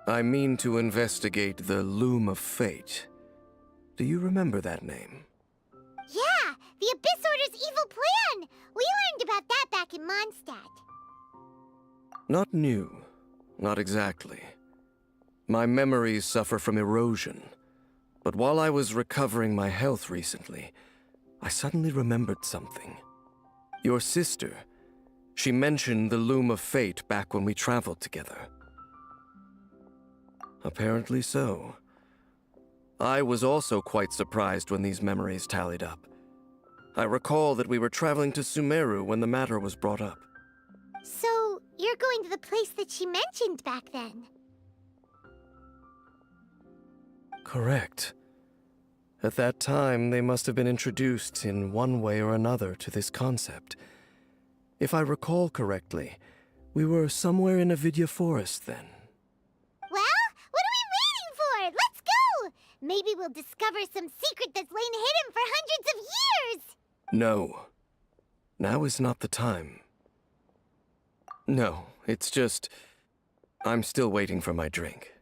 I mean to investigate the Loom of Fate. Do you remember that name? Yeah, the Abyss Order's evil plan! We learned about that back in Mondstadt. Not new. Not exactly. My memories suffer from erosion. But while I was recovering my health recently, I suddenly remembered something. Your sister. She mentioned the Loom of Fate back when we traveled together. Apparently so. I was also quite surprised when these memories tallied up. I recall that we were traveling to Sumeru when the matter was brought up. So, you're going to the place that she mentioned back then? Correct. At that time, they must have been introduced in one way or another to this concept. If I recall correctly, we were somewhere in Avidya Forest then. Well, what are we waiting for? Let's go! Maybe we'll discover some secret that's lain hidden for hundreds of years! No. Now is not the time. No, it's just... I'm still waiting for my drink.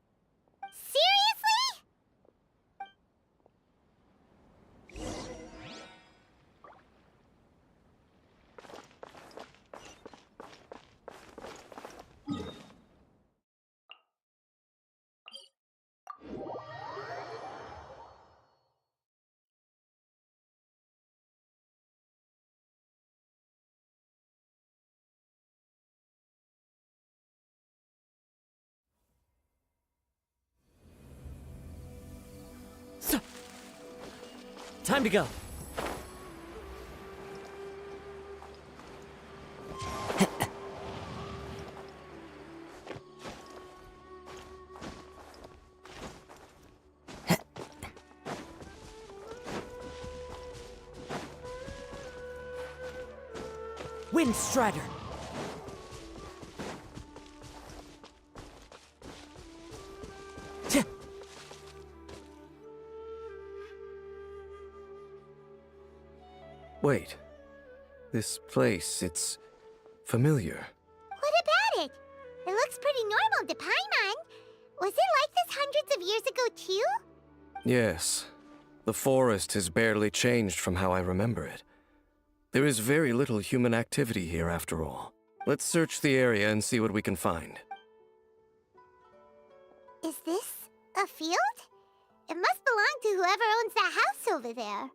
Time to go. Wind Strider. Wait. This place, it's familiar. What about it? It looks pretty normal to Paimon. Was it like this hundreds of years ago, too? Yes. The forest has barely changed from how I remember it. There is very little human activity here, after all. Let's search the area and see what we can find. Is this a field? It must belong to whoever owns that house over there.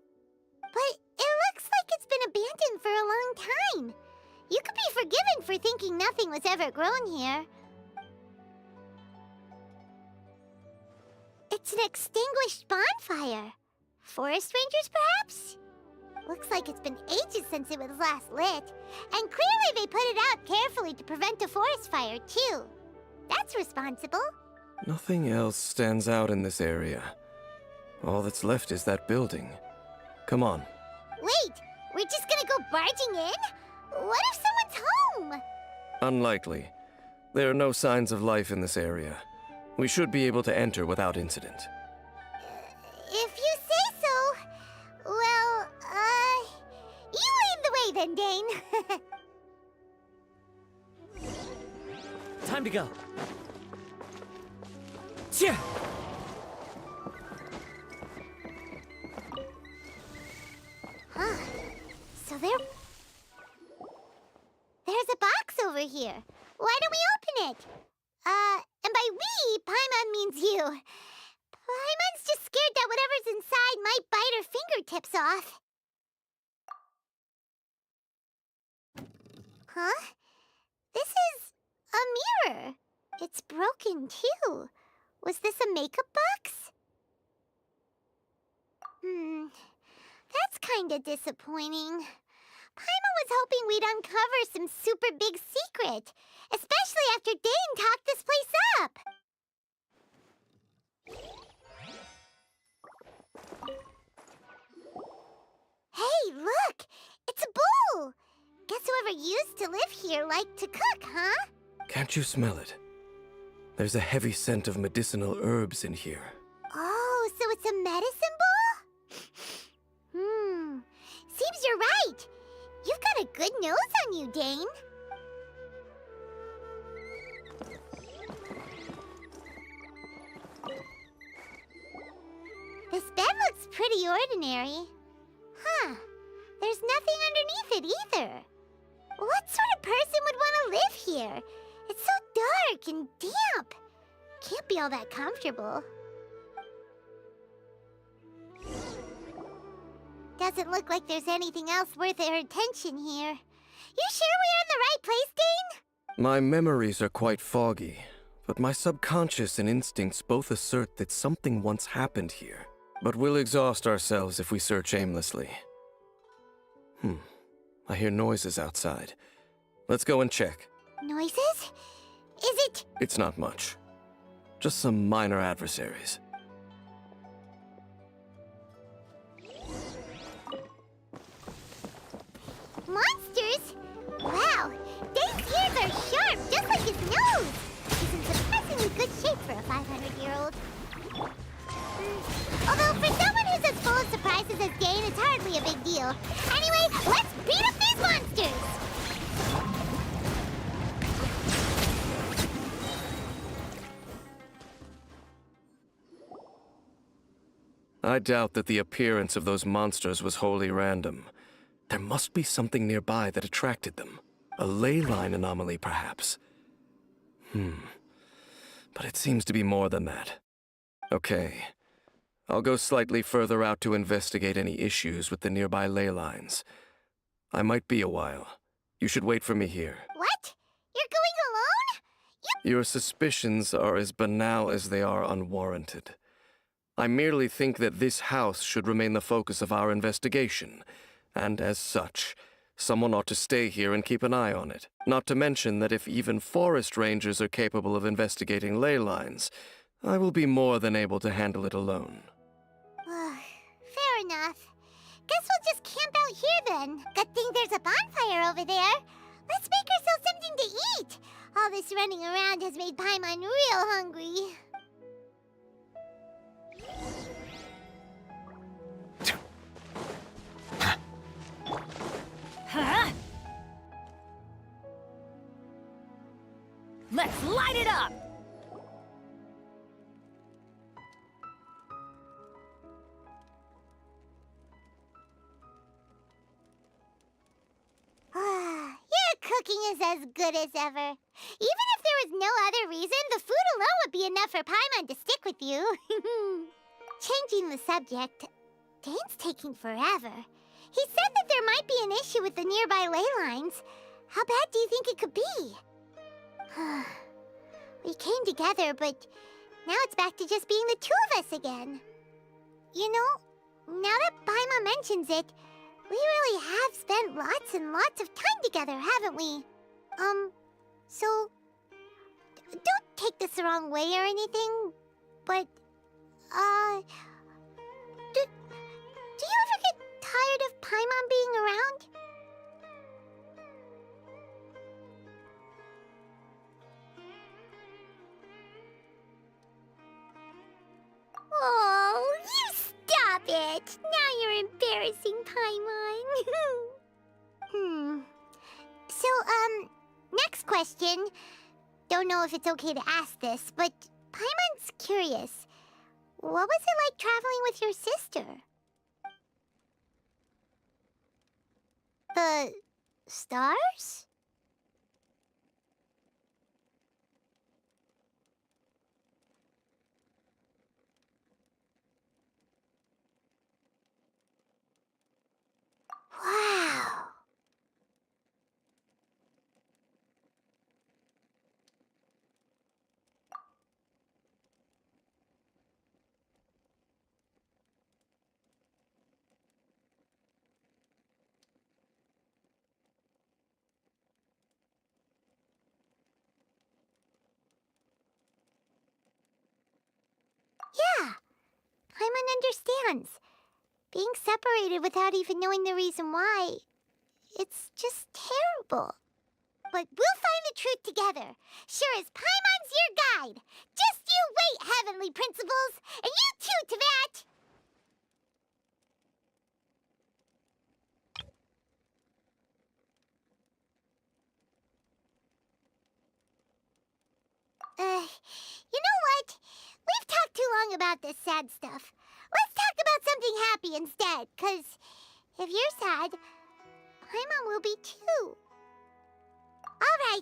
But it looks like it's been abandoned for a long time. You could be forgiven for thinking nothing was ever grown here. It's an extinguished bonfire. Forest rangers, perhaps? Looks like it's been ages since it was last lit. And clearly they put it out carefully to prevent a forest fire, too. That's responsible. Nothing else stands out in this area. All that's left is that building. Come on. Wait, we're just gonna go barging in? What if someone's home? Unlikely. There are no signs of life in this area. We should be able to enter without incident. If you say so. Well, you lead the way then, Dane. Time to go. Cheer! Huh. So there's a box over here. Why don't we open it? And by we, too. Paimon's just scared that whatever's inside might bite her fingertips off. Huh? This is a mirror. It's broken too. Was this a makeup box? That's kinda disappointing. Paimon was hoping we'd uncover some super big secret, especially after Dane talked this place up. Hey, look! It's a bull! Guess whoever used to live here liked to cook, huh? Can't you smell it? There's a heavy scent of medicinal herbs in here. Oh, so it's a medicine bull? Seems you're right. You've got a good nose on you, Dane. This bed looks pretty ordinary. Huh. There's nothing underneath it either. What sort of person would want to live here? It's so dark and damp. Can't be all that comfortable. Doesn't look like there's anything else worth our attention here. You sure we're in the right place, Dane? My memories are quite foggy, but my subconscious and instincts both assert that something once happened here. But we'll exhaust ourselves if we search aimlessly. I hear noises outside. Let's go and check. Noises? Is it? It's not much. Just some minor adversaries. Monsters? Wow, Dane's ears are sharp, just like his nose. He's in surprisingly good shape for a 500-year-old. Although for someone who's as full of surprises as Dane, it's hardly a big deal. Anyway, let's beat up these monsters! I doubt that the appearance of those monsters was wholly random. There must be something nearby that attracted them. A ley line anomaly, perhaps. But it seems to be more than that. Okay. I'll go slightly further out to investigate any issues with the nearby ley lines. I might be a while. You should wait for me here. What? You're going alone? Your suspicions are as banal as they are unwarranted. I merely think that this house should remain the focus of our investigation, and as such, someone ought to stay here and keep an eye on it. Not to mention that if even forest rangers are capable of investigating ley lines, I will be more than able to handle it alone. Fair enough. Guess we'll just camp out here then. Good thing there's a bonfire over there. Let's make ourselves something to eat. All this running around has made Paimon real hungry. Huh? Let's light it up! Your cooking is as good as ever. Even if there was no other reason, the food alone would be enough for Paimon to stick with you. Changing the subject, Dane's taking forever. He said that there might be an issue with the nearby ley lines. How bad do you think it could be? We came together, but now it's back to just being the two of us again. You know, now that Paimon mentions it, we really have spent lots and lots of time together, haven't we? So, don't take this the wrong way or anything, but, do you ever get tired of Paimon being around? Oh, you stop it! Now you're embarrassing Paimon. So, next question. Don't know if it's okay to ask this, but Paimon's curious. What was it like traveling with your sister? The stars? Paimon understands. Being separated without even knowing the reason why, it's just terrible. But we'll find the truth together. Sure as Paimon's your guide. Just you wait, Heavenly Principles! And you too, Teyvat! You know what? We've talked too long about this sad stuff. Let's talk about something happy instead, 'cause if you're sad, Paimon will be too. All right.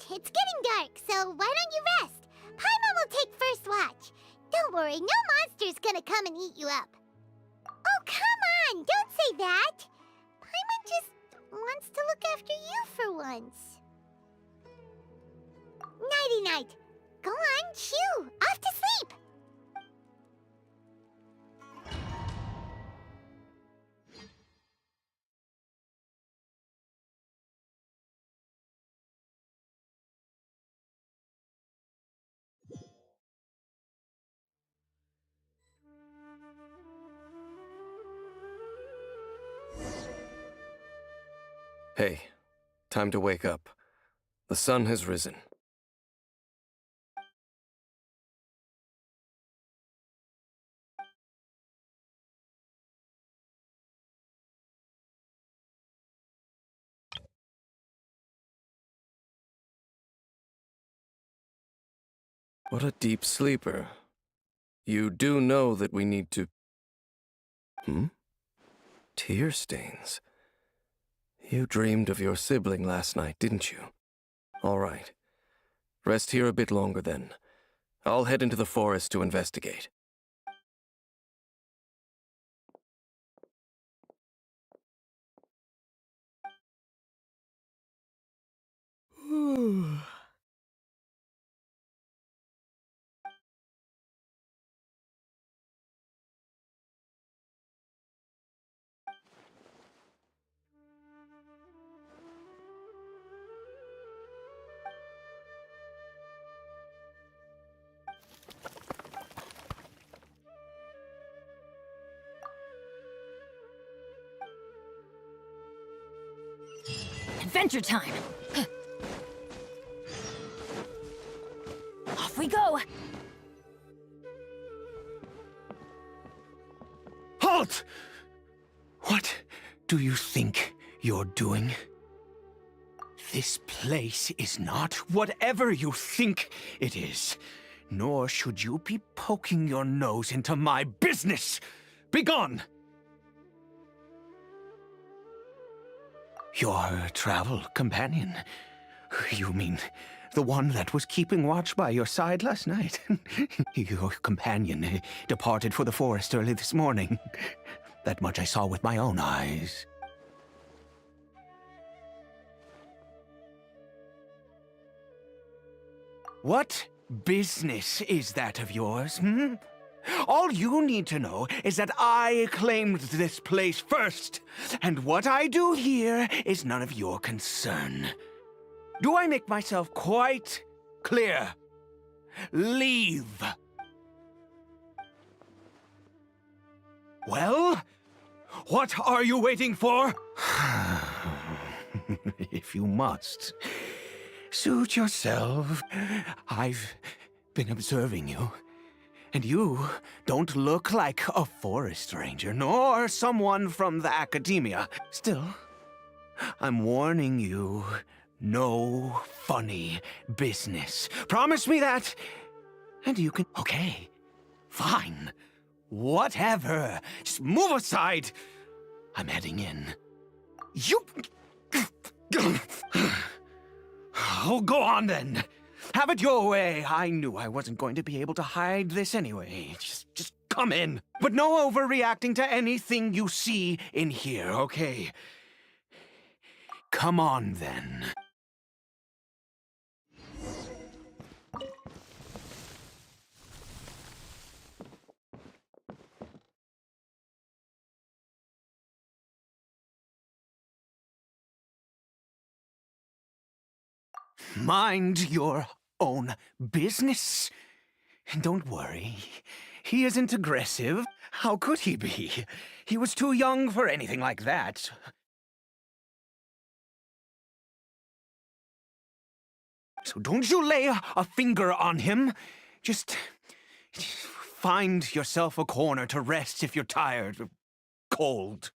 It's getting dark, so why don't you rest? Paimon will take first watch. Don't worry, no monster's gonna come and eat you up. Oh, come on! Don't say that! Paimon just wants to look after you for once. Nighty-night. Go on, chew. Off to sleep. Hey, time to wake up. The sun has risen. What a deep sleeper. You do know that we need to... Tear stains. You dreamed of your sibling last night, didn't you? All right. Rest here a bit longer then. I'll head into the forest to investigate. Adventure time! Off we go! Halt! What do you think you're doing? This place is not whatever you think it is. Nor should you be poking your nose into my business! Begone! Your travel companion? You mean the one that was keeping watch by your side last night? Your companion departed for the forest early this morning. That much I saw with my own eyes. What business is that of yours, All you need to know is that I claimed this place first, and what I do here is none of your concern. Do I make myself quite clear? Leave. Well, what are you waiting for? If you must, suit yourself. I've been observing you. And you don't look like a forest ranger, nor someone from the academia. Still, I'm warning you, no funny business. Promise me that, and you can... Okay, fine. Whatever. Just move aside. I'm heading in. You... Oh, go on then. Have it your way. I knew I wasn't going to be able to hide this anyway. Just come in. But no overreacting to anything you see in here, okay? Come on, then. Mind your own business. And don't worry, He isn't aggressive. How could he be? He was too young for anything like that. So don't you lay a finger on him. Just find yourself a corner to rest if you're tired or cold.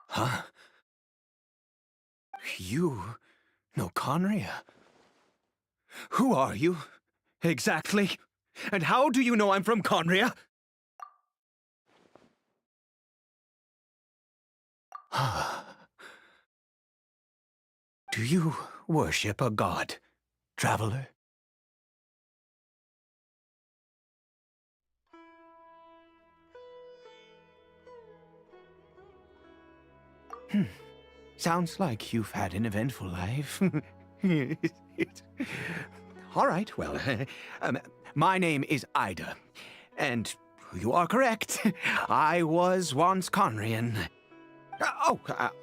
Huh? You know Conria? Who are you, exactly? And how do you know I'm from Conria? Do you worship a god, traveler? Sounds like you've had an eventful life. All right, well, my name is Ida, and you are correct. I was once Conrian.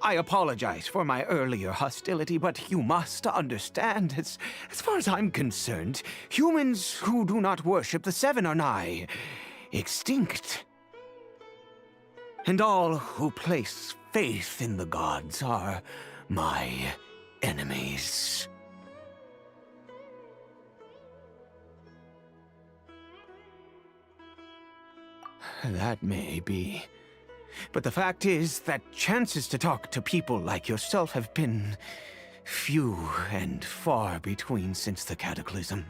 I apologize for my earlier hostility, but you must understand, as far as I'm concerned, humans who do not worship the Seven are nigh extinct. And all who place faith in the gods are my enemies. That may be. But the fact is that chances to talk to people like yourself have been few and far between since the Cataclysm.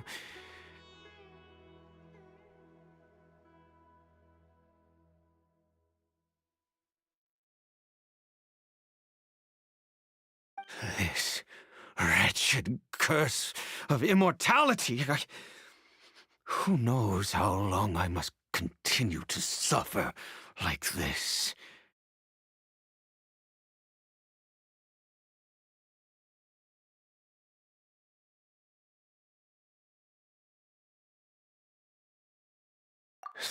This wretched curse of immortality. Who knows how long I must continue to suffer like this?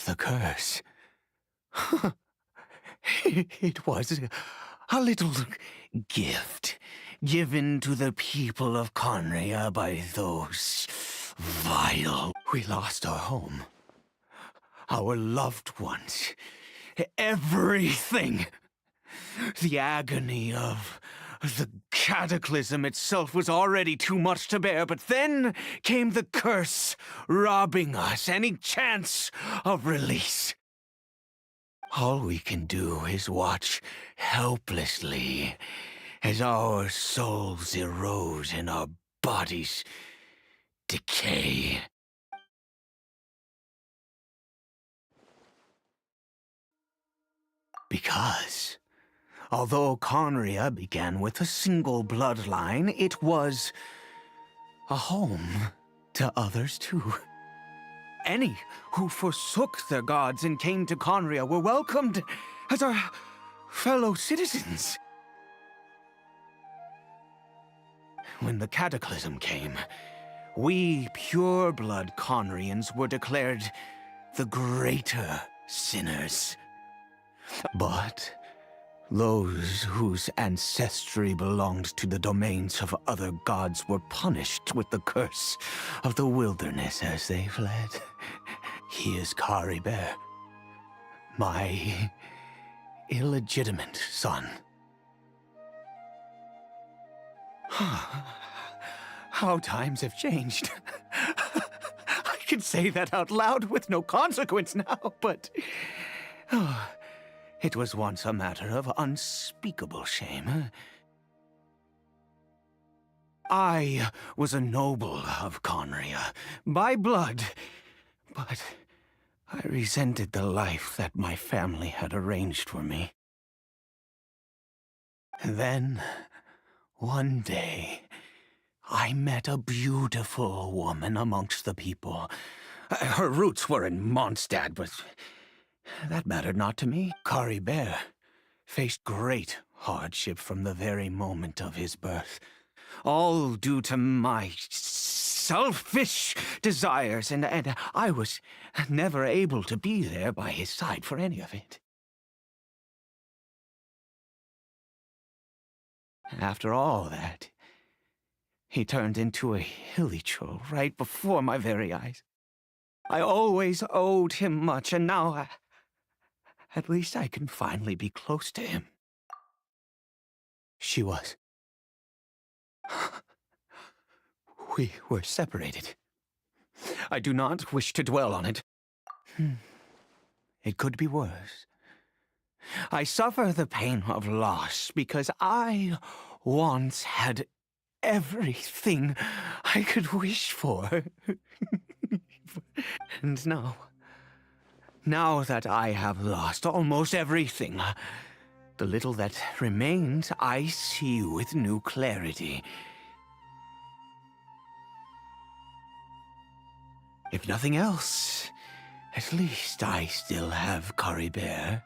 The curse. It was a little gift given to the people of Conria by those vile. We lost our home, our loved ones, everything. The agony of the cataclysm itself was already too much to bear, but then came the curse, robbing us any chance of release. All we can do is watch helplessly as our souls erode and our bodies decay. Because, although Conria began with a single bloodline, it was a home to others too. Any who forsook their gods and came to Conria were welcomed as our fellow citizens. When the Cataclysm came, we pure-blood Conrians were declared the greater sinners. But those whose ancestry belonged to the domains of other gods were punished with the curse of the wilderness as they fled. He is Caribert, my illegitimate son. How times have changed. I can say that out loud with no consequence now, but it was once a matter of unspeakable shame. I was a noble of Conria, by blood, but I resented the life that my family had arranged for me. Then, one day, I met a beautiful woman amongst the people. Her roots were in Mondstadt, but that mattered not to me. Caribert faced great hardship from the very moment of his birth, all due to my selfish desires, and I was never able to be there by his side for any of it. After all that, he turned into a hilichurl right before my very eyes. I always owed him much, and now at least I can finally be close to him. She was. We were separated. I do not wish to dwell on it. It could be worse. I suffer the pain of loss because I once had everything I could wish for. And now that I have lost almost everything, the little that remains I see with new clarity. If nothing else, at least I still have Caribert.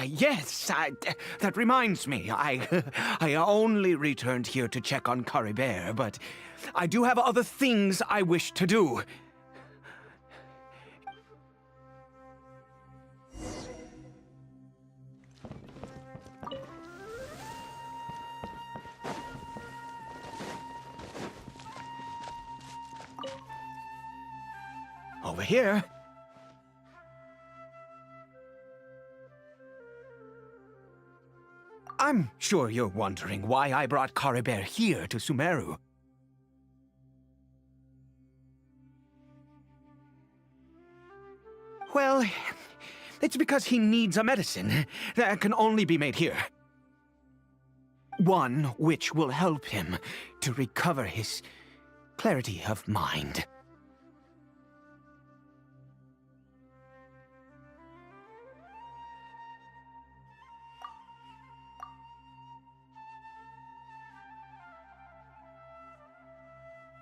Yes, that reminds me. I only returned here to check on Caribert, but I do have other things I wish to do. Over here. I'm sure you're wondering why I brought Caribert here to Sumeru. Well, it's because he needs a medicine that can only be made here. One which will help him to recover his clarity of mind.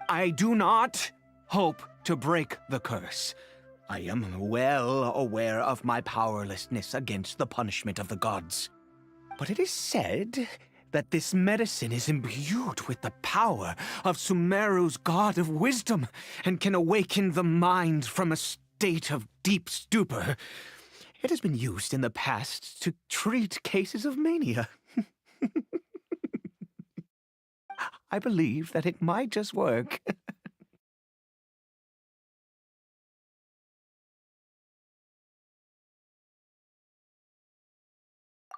I do not hope to break the curse. I am well aware of my powerlessness against the punishment of the gods. But it is said that this medicine is imbued with the power of Sumeru's god of wisdom and can awaken the mind from a state of deep stupor. It has been used in the past to treat cases of mania. I believe that it might just work.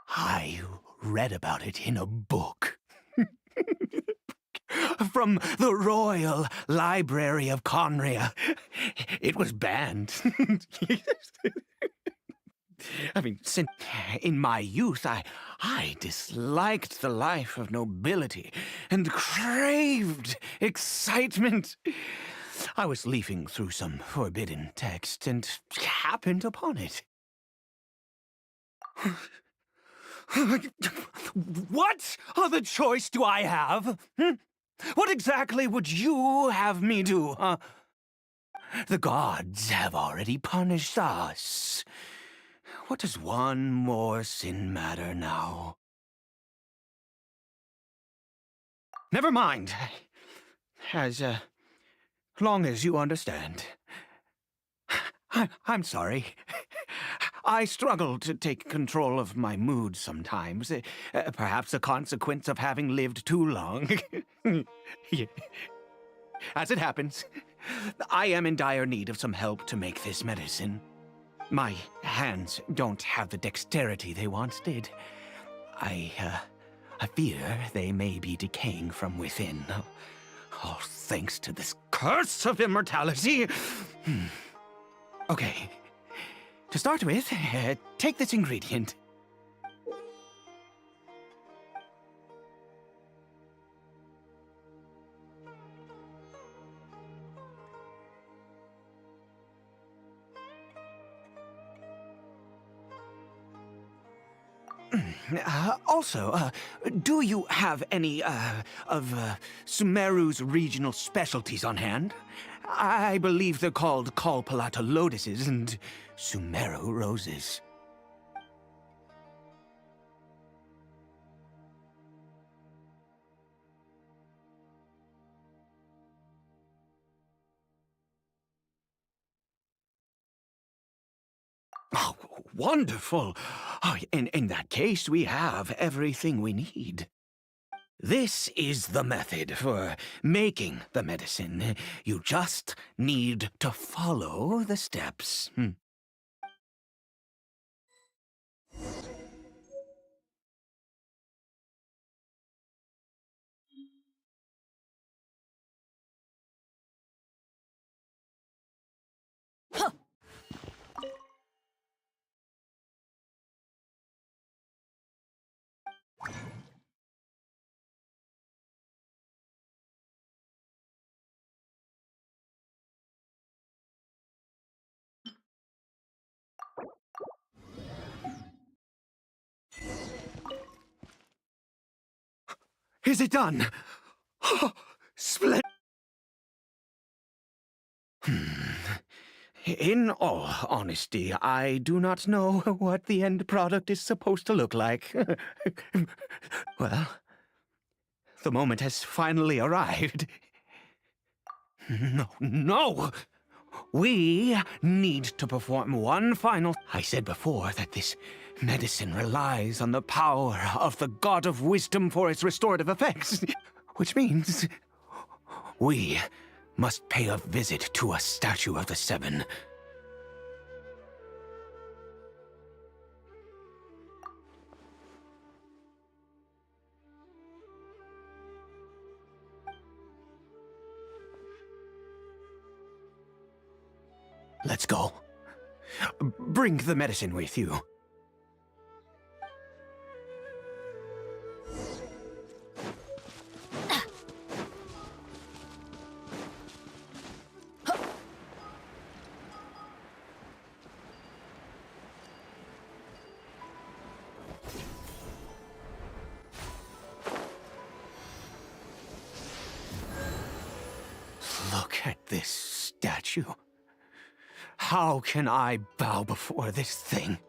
I read about it in a book. From the Royal Library of Conria. It was banned. I mean, since in my youth, I disliked the life of nobility and craved excitement. I was leafing through some forbidden text and happened upon it. What other choice do I have? What exactly would you have me do? The gods have already punished us. What does one more sin matter now? Never mind. As long as you understand. I'm sorry. I struggle to take control of my mood sometimes. Perhaps a consequence of having lived too long. As it happens, I am in dire need of some help to make this medicine. My hands don't have the dexterity they once did. I fear they may be decaying from within. All thanks to this curse of immortality. Okay. To start with, take this ingredient. Also, do you have any, of Sumeru's regional specialties on hand? I believe they're called Kalpalata lotuses and Sumeru roses. Oh, wonderful! Oh, in that case, we have everything we need. This is the method for making the medicine. You just need to follow the steps. Is it done? Oh, splendid. In all honesty, I do not know what the end product is supposed to look like. Well, the moment has finally arrived. No! We need to perform one final... I said before that this medicine relies on the power of the God of Wisdom for its restorative effects. Which means... we must pay a visit to a statue of the Seven. Let's go. Bring the medicine with you. Look at this statue. How can I bow before this thing?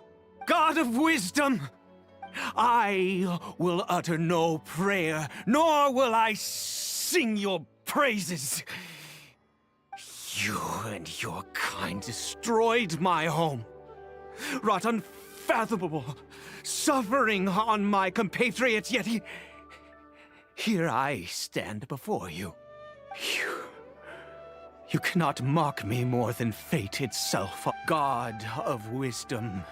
God of wisdom! I will utter no prayer, nor will I sing your praises. You and your kind destroyed my home, wrought unfathomable suffering on my compatriots, yet here I stand before you. You cannot mock me more than fate itself, God of wisdom.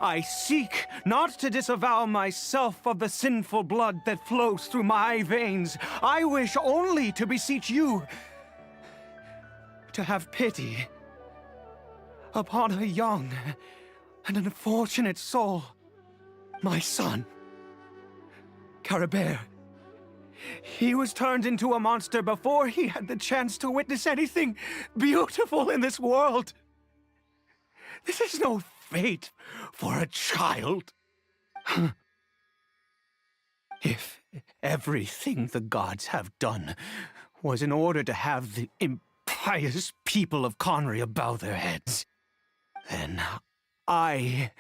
I seek not to disavow myself of the sinful blood that flows through my veins. I wish only to beseech you to have pity upon a young and unfortunate soul, my son, Caribert. He was turned into a monster before he had the chance to witness anything beautiful in this world. This is no fate for a child. If everything the gods have done was in order to have the impious people of Conria bow their heads, then I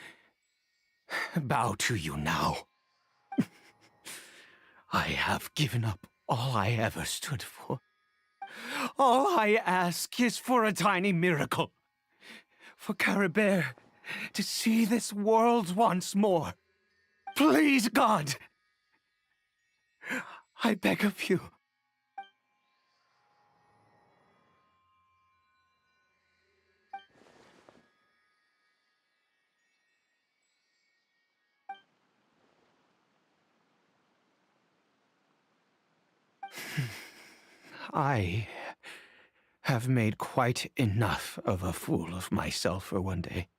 bow to you now. I have given up all I ever stood for. All I ask is for a tiny miracle. For Caribert to see this world once more. Please, God! I beg of you. I have made quite enough of a fool of myself for one day.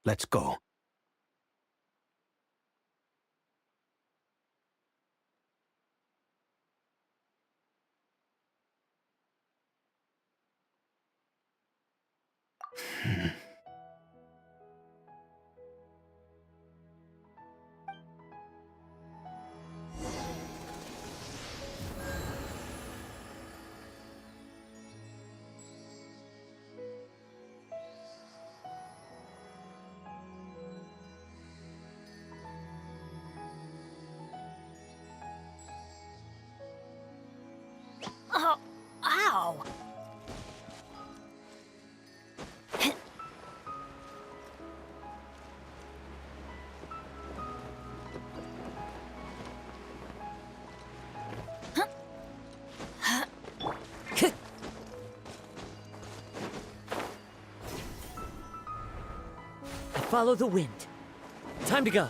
Let's go. Oh, ow! Follow the wind. Time to go.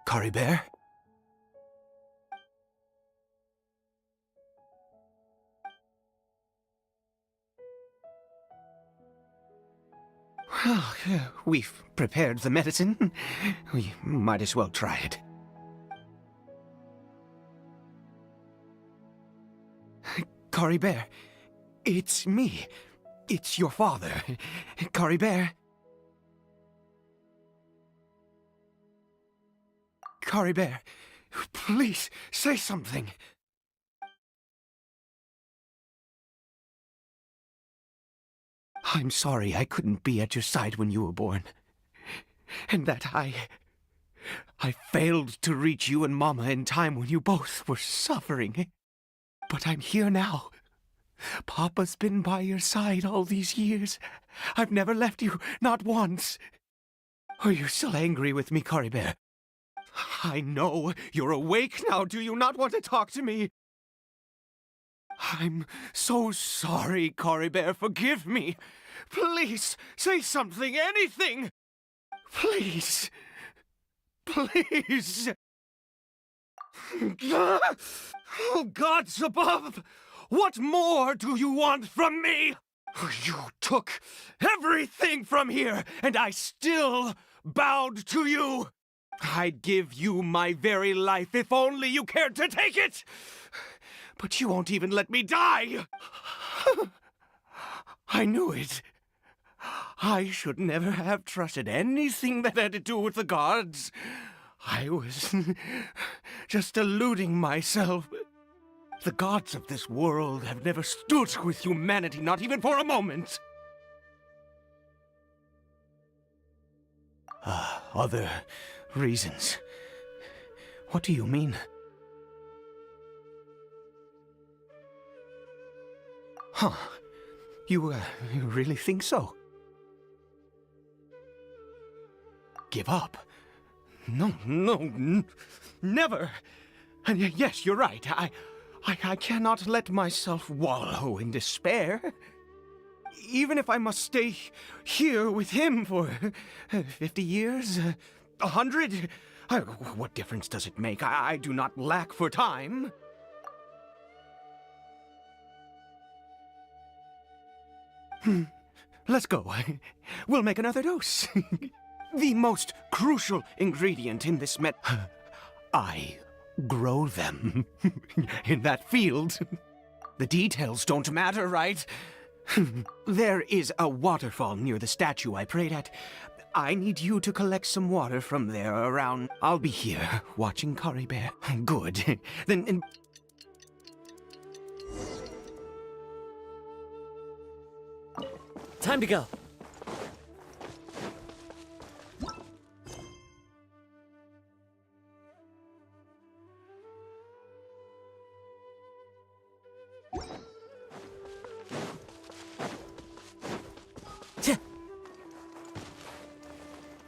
Curry Bear? Well, we've prepared the medicine. We might as well try it. Curry Bear, it's me. It's your father. Curry Bear. Curry Bear, please say something. I'm sorry I couldn't be at your side when you were born. And that I failed to reach you and Mama in time when you both were suffering. But I'm here now. Papa's been by your side all these years. I've never left you, not once. Are you still angry with me, Curry Bear? I know you're awake now. Do you not want to talk to me? I'm so sorry, Curry Bear. Forgive me. Please, say something, anything. Please. Please. Oh, gods above! What more do you want from me? You took everything from here, and I still bowed to you. I'd give you my very life if only you cared to take it. But you won't even let me die. I knew it. I should never have trusted anything that had to do with the gods. I was just deluding myself. The gods of this world have never stood with humanity, not even for a moment. Other reasons. What do you mean? Huh. You really think so? Give up? No, never. And yes, you're right. I cannot let myself wallow in despair. Even if I must stay here with him for 50 years, 100, what difference does it make? I do not lack for time. Let's go. We'll make another dose. The most crucial ingredient in this I grow them in that field. The details don't matter, right? There is a waterfall near the statue I prayed at. I need you to collect some water from there around. I'll be here watching Curry Bear. Good. Then. Time to go.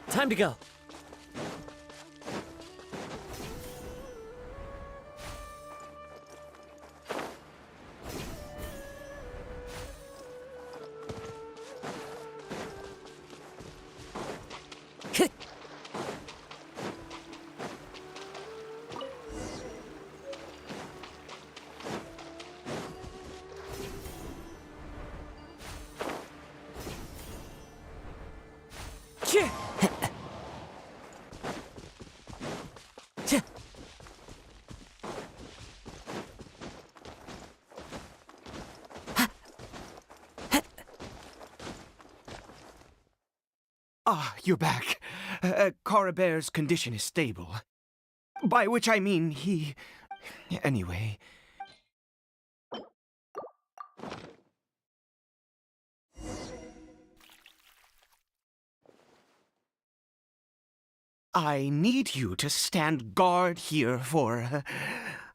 Time to go. You're back. Curry Bear's condition is stable. By which I mean he... Anyway... I need you to stand guard here for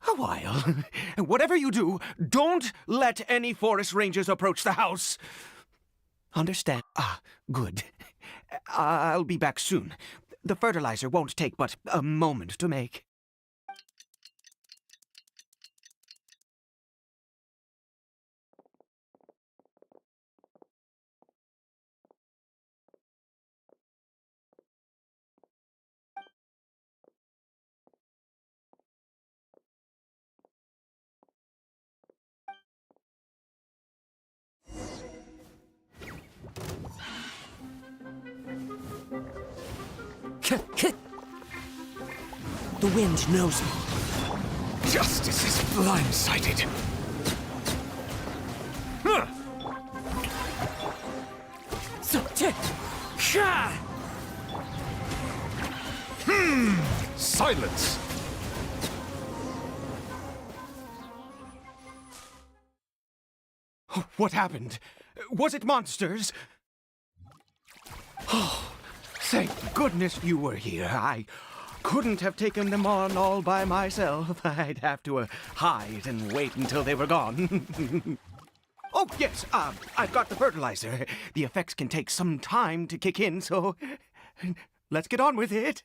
a while. Whatever you do, don't let any forest rangers approach the house. Understand? Ah, good. I'll be back soon. The fertilizer won't take but a moment to make. The wind knows me. Justice is blindsided. Silence! What happened? Was it monsters? Oh, thank goodness you were here. I couldn't have taken them on all by myself. I'd have to hide and wait until they were gone. Oh, yes, I've got the fertilizer. The effects can take some time to kick in, so let's get on with it.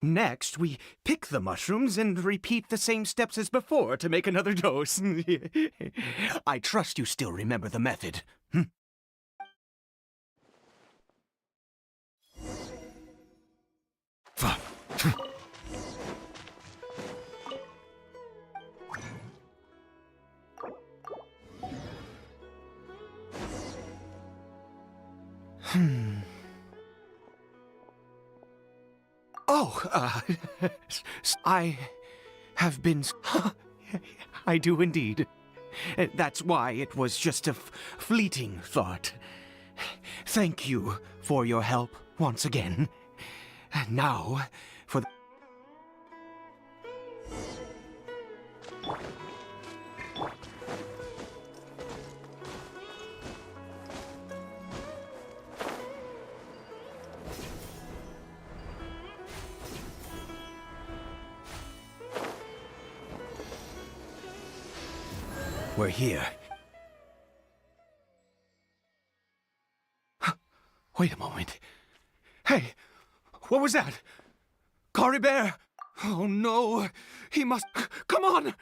Next, we pick the mushrooms and repeat the same steps as before to make another dose. I trust you still remember the method. Oh, I have been... I do indeed. That's why it was just a fleeting thought. Thank you for your help once again. Now, for the... We're here. Wait a moment. Hey, what was that? Cory Bear! Oh no, he must... Come on!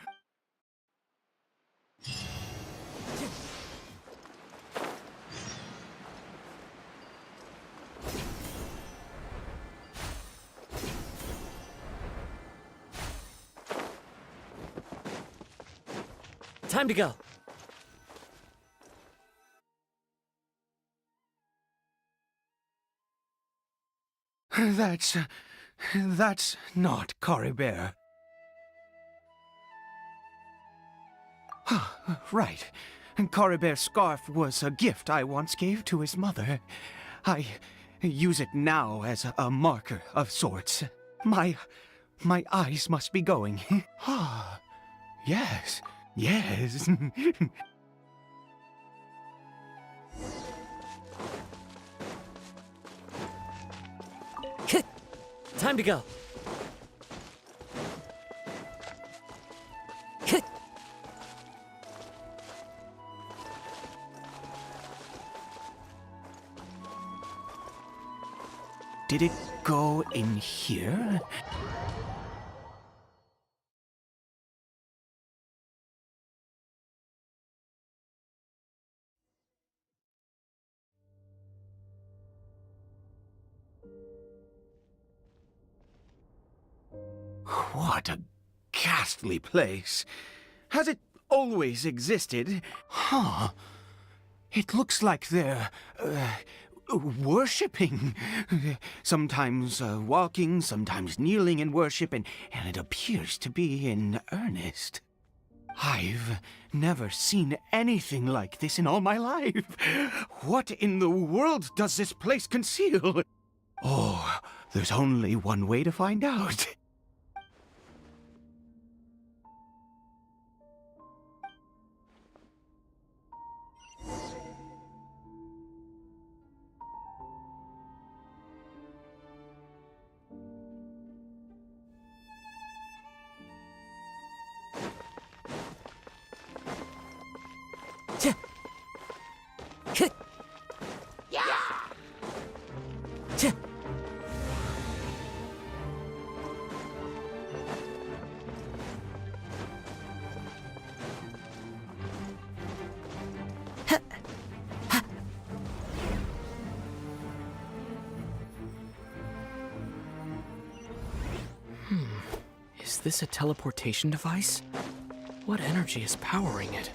Time to go. That's not Cory Bear. Right. Cory Bear's scarf was a gift I once gave to his mother. I use it now as a marker of sorts. My eyes must be going. Ah, yes, yes. Time to go. Did it go in here? What a ghastly place. Has it always existed? Huh. It looks like they're, worshipping. Sometimes walking, sometimes kneeling in worship, and it appears to be in earnest. I've never seen anything like this in all my life. What in the world does this place conceal? Oh, there's only one way to find out. Is this a teleportation device? What energy is powering it?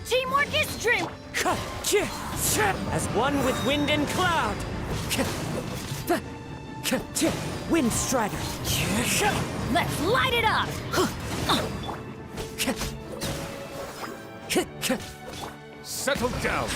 Teamwork is strength! As one with wind and cloud. Wind Strider. Let's light it up! Settle down.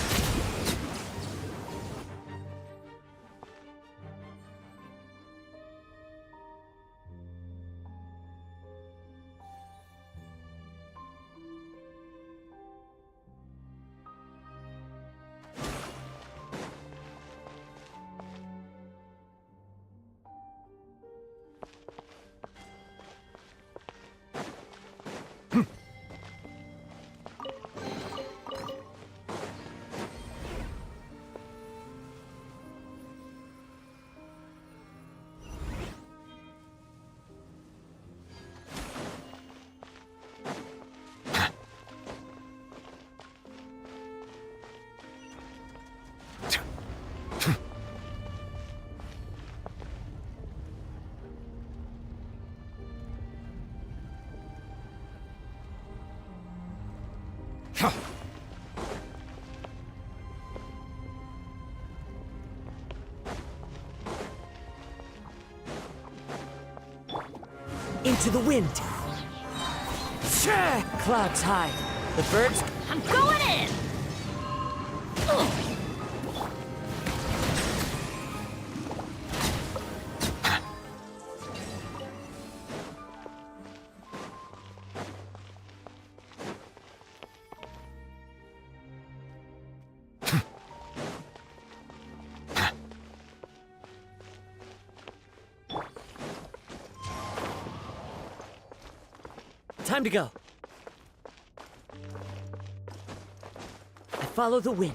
Into the wind. Clouds high. The birds. I'm going in! Time to go. I follow the wind.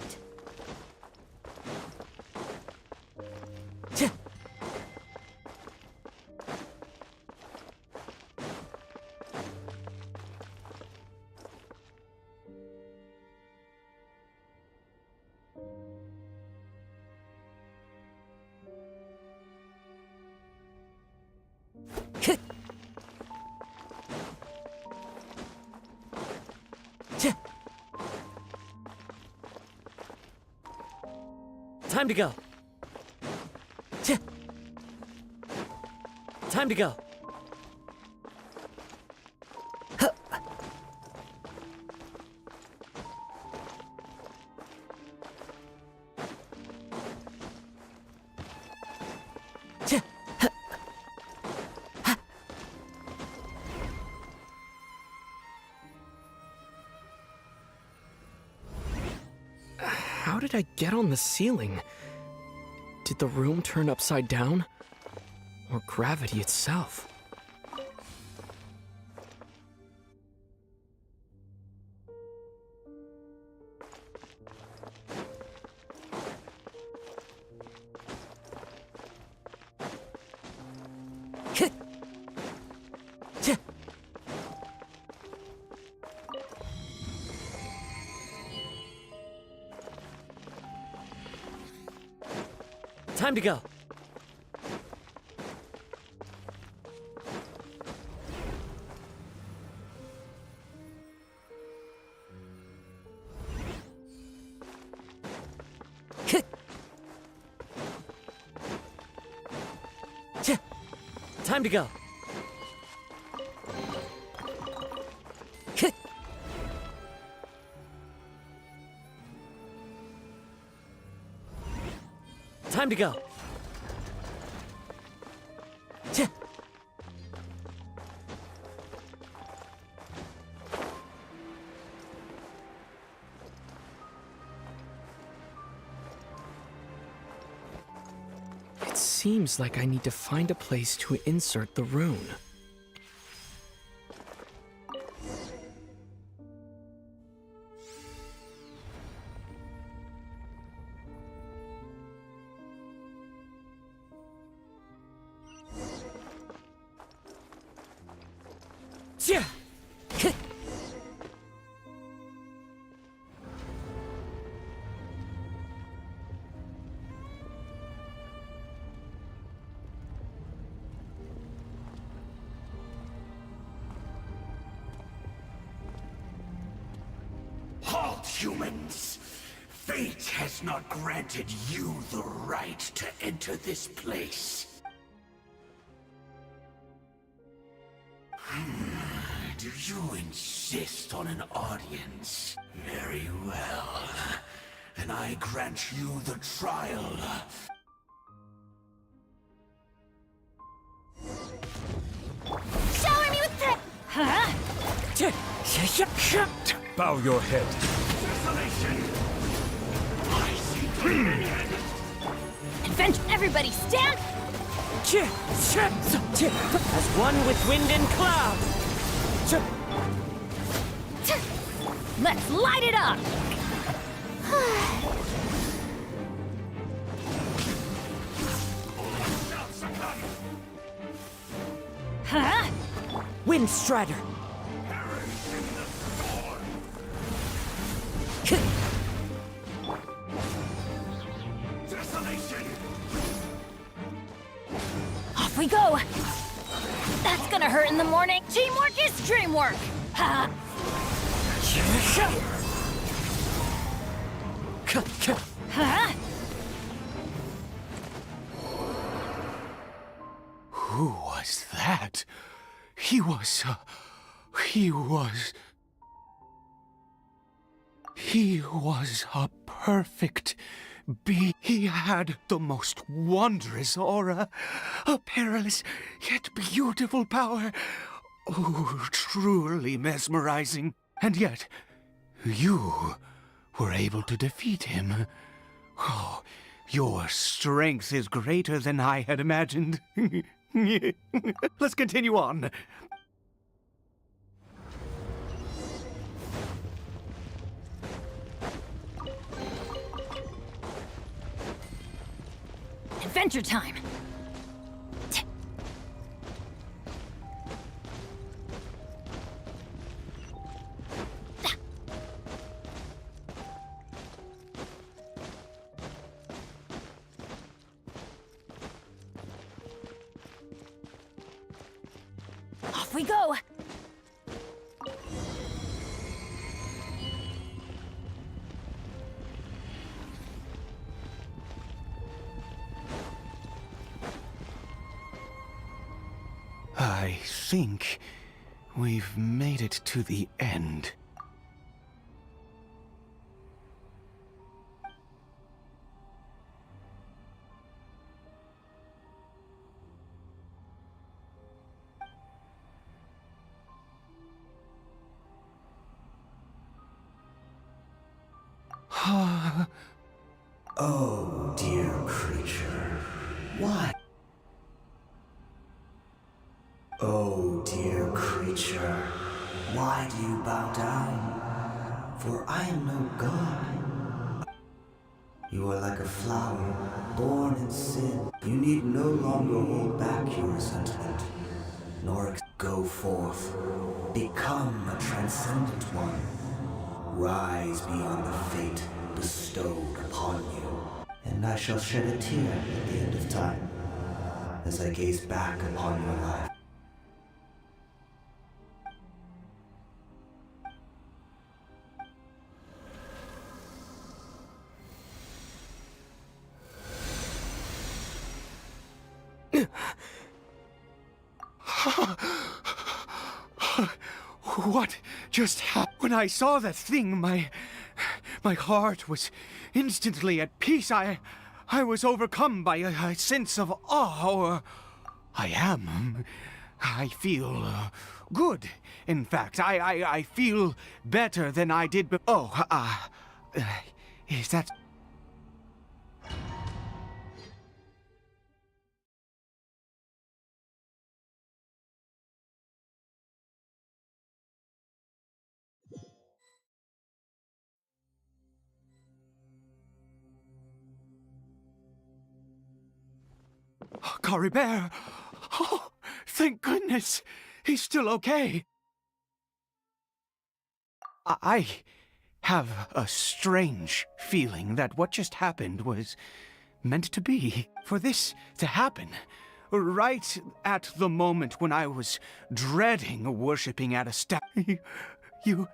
Time to go. Time to go. How did I get on the ceiling? Did the room turn upside down? Or gravity itself? Time to go. Time to go. Time to go. seems like I need to find a place to insert the rune. Halt, humans! Fate has not granted you the right to enter this place. Do you insist on an audience? Very well. Then I grant you the trial. Shower me with threat! Huh? Bow your head. Desolation! I see dominion! Adventure! Everybody stand! As one with wind and cloud. Let's light it up! Huh? Wind Strider. Desolation! Off we go! That's gonna hurt in the morning. Teamwork is dreamwork! Ha! Huh? Who was that? He was a perfect being. He had the most wondrous aura, a perilous yet beautiful power. Oh, truly mesmerizing. And yet, you were able to defeat him. Oh, your strength is greater than I had imagined. Let's continue on. Adventure time! Off we go! I think we've made it to the end. Oh, dear creature. Why? Oh, dear creature. Why do you bow down? For I am no god. You are like a flower, born in sin. You need no longer hold back your resentment, nor go forth. Become a transcendent one. Rise beyond the fate bestowed upon you. And I shall shed a tear at the end of time, as I gaze back upon your life. What just happened? When I saw that thing, my heart was instantly at peace. I was overcome by a sense of awe, or I feel good. In fact, I feel better than I did is that... Cory Bear! Oh, thank goodness! He's still okay. I have a strange feeling that what just happened was meant to be. For this to happen, right at the moment when I was dreading worshipping at a statue. You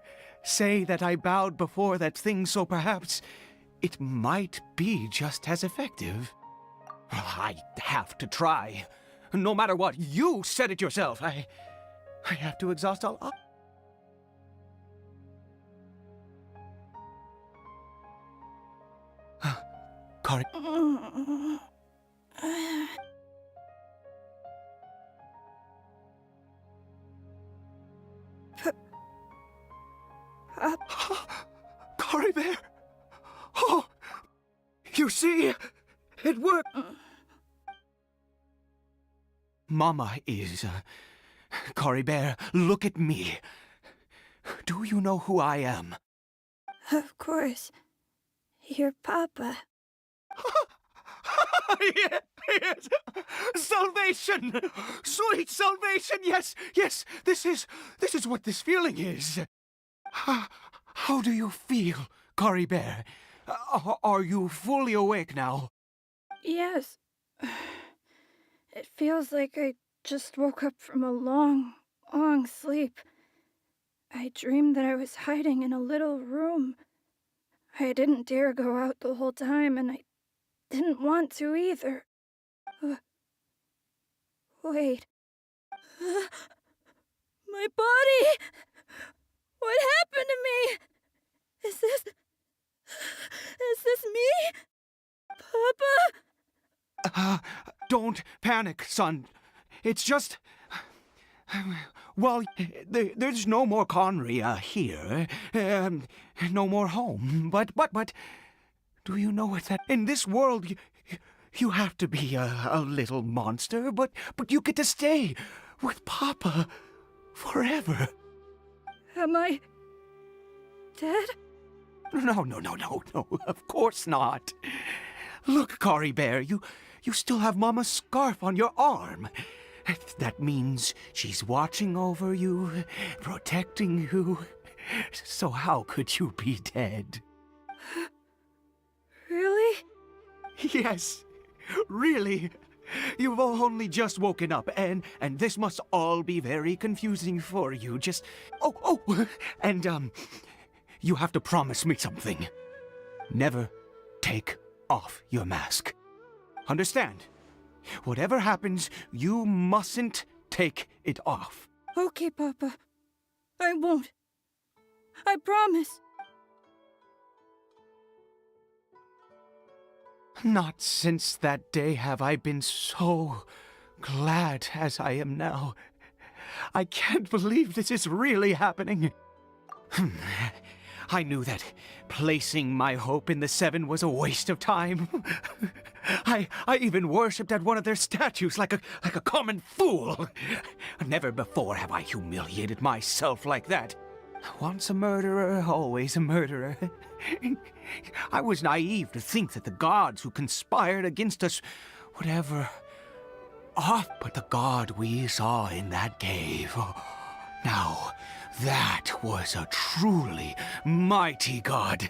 say that I bowed before that thing, so perhaps it might be just as effective. I have to try. No matter what, you said it yourself. I have to exhaust all... Cory... Cory Bear! Oh! You see? It worked! Mama is... Cory Bear, look at me. Do you know who I am? Of course. Your papa. Yes! Salvation! Sweet salvation! Yes, yes! This is what this feeling is. How do you feel, Cory Bear? Are you fully awake now? Yes. It feels like I just woke up from a long, long sleep. I dreamed that I was hiding in a little room. I didn't dare go out the whole time, and I didn't want to either. Wait. My body! What happened to me? Is this me? Papa? Don't panic, son. It's just... Well, there's no more Conry here. No more home. But... Do you know what that... In this world, you have to be a little monster, but you get to stay with Papa forever. Am I... dead? No, of course not. Look, Cory Bear, you still have Mama's scarf on your arm. That means she's watching over you, protecting you. So how could you be dead? Really? Yes, really. You've only just woken up, and this must all be very confusing for you. Just... Oh, and, you have to promise me something. Never take off your mask. Understand? Whatever happens, you mustn't take it off. Okay, Papa. I won't. I promise. Not since that day have I been so glad as I am now. I can't believe this is really happening. I knew that placing my hope in the Seven was a waste of time. I even worshipped at one of their statues like a common fool. Never before have I humiliated myself like that. Once a murderer, always a murderer. I was naive to think that the gods who conspired against us would ever off, but the god we saw in that cave. Now, that was a truly mighty god.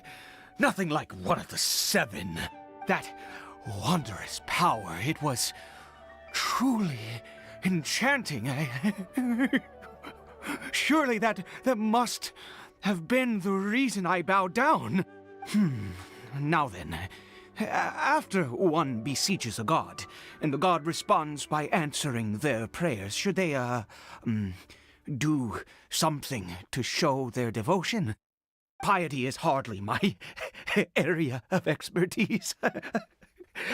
Nothing like one of the Seven. That wondrous power, it was truly enchanting. Surely that must have been the reason I bowed down. Now then, after one beseeches a god, and the god responds by answering their prayers, should they, do something to show their devotion? Piety is hardly my area of expertise.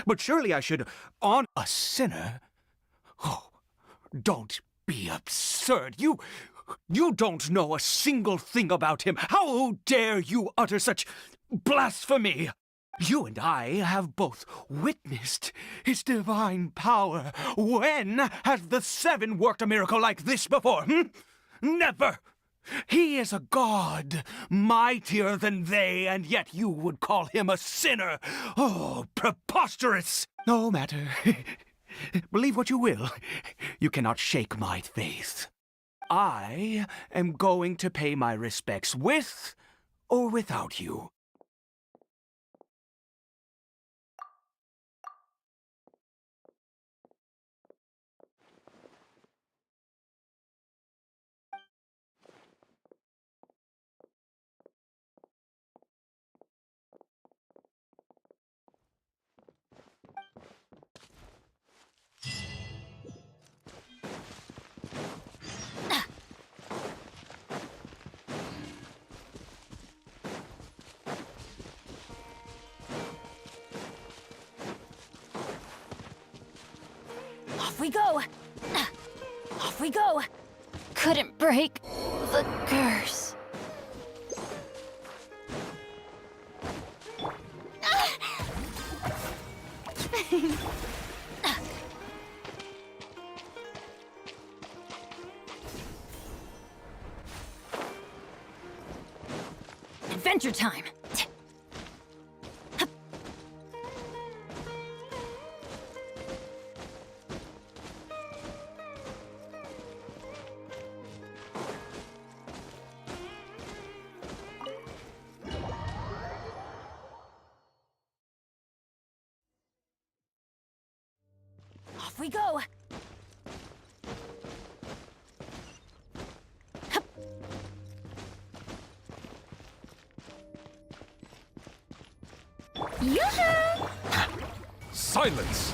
But surely I should honor a sinner. Oh, don't be absurd. You don't know a single thing about him. How dare you utter such blasphemy? You and I have both witnessed his divine power. When has the Seven worked a miracle like this before? Never! He is a god, mightier than they, and yet you would call him a sinner. Oh, preposterous! No matter. Believe what you will, you cannot shake my faith. I am going to pay my respects with or without you. Off we go! Off we go! Couldn't break the curse. Adventure time! Off we go! Yoo-hoo! Silence!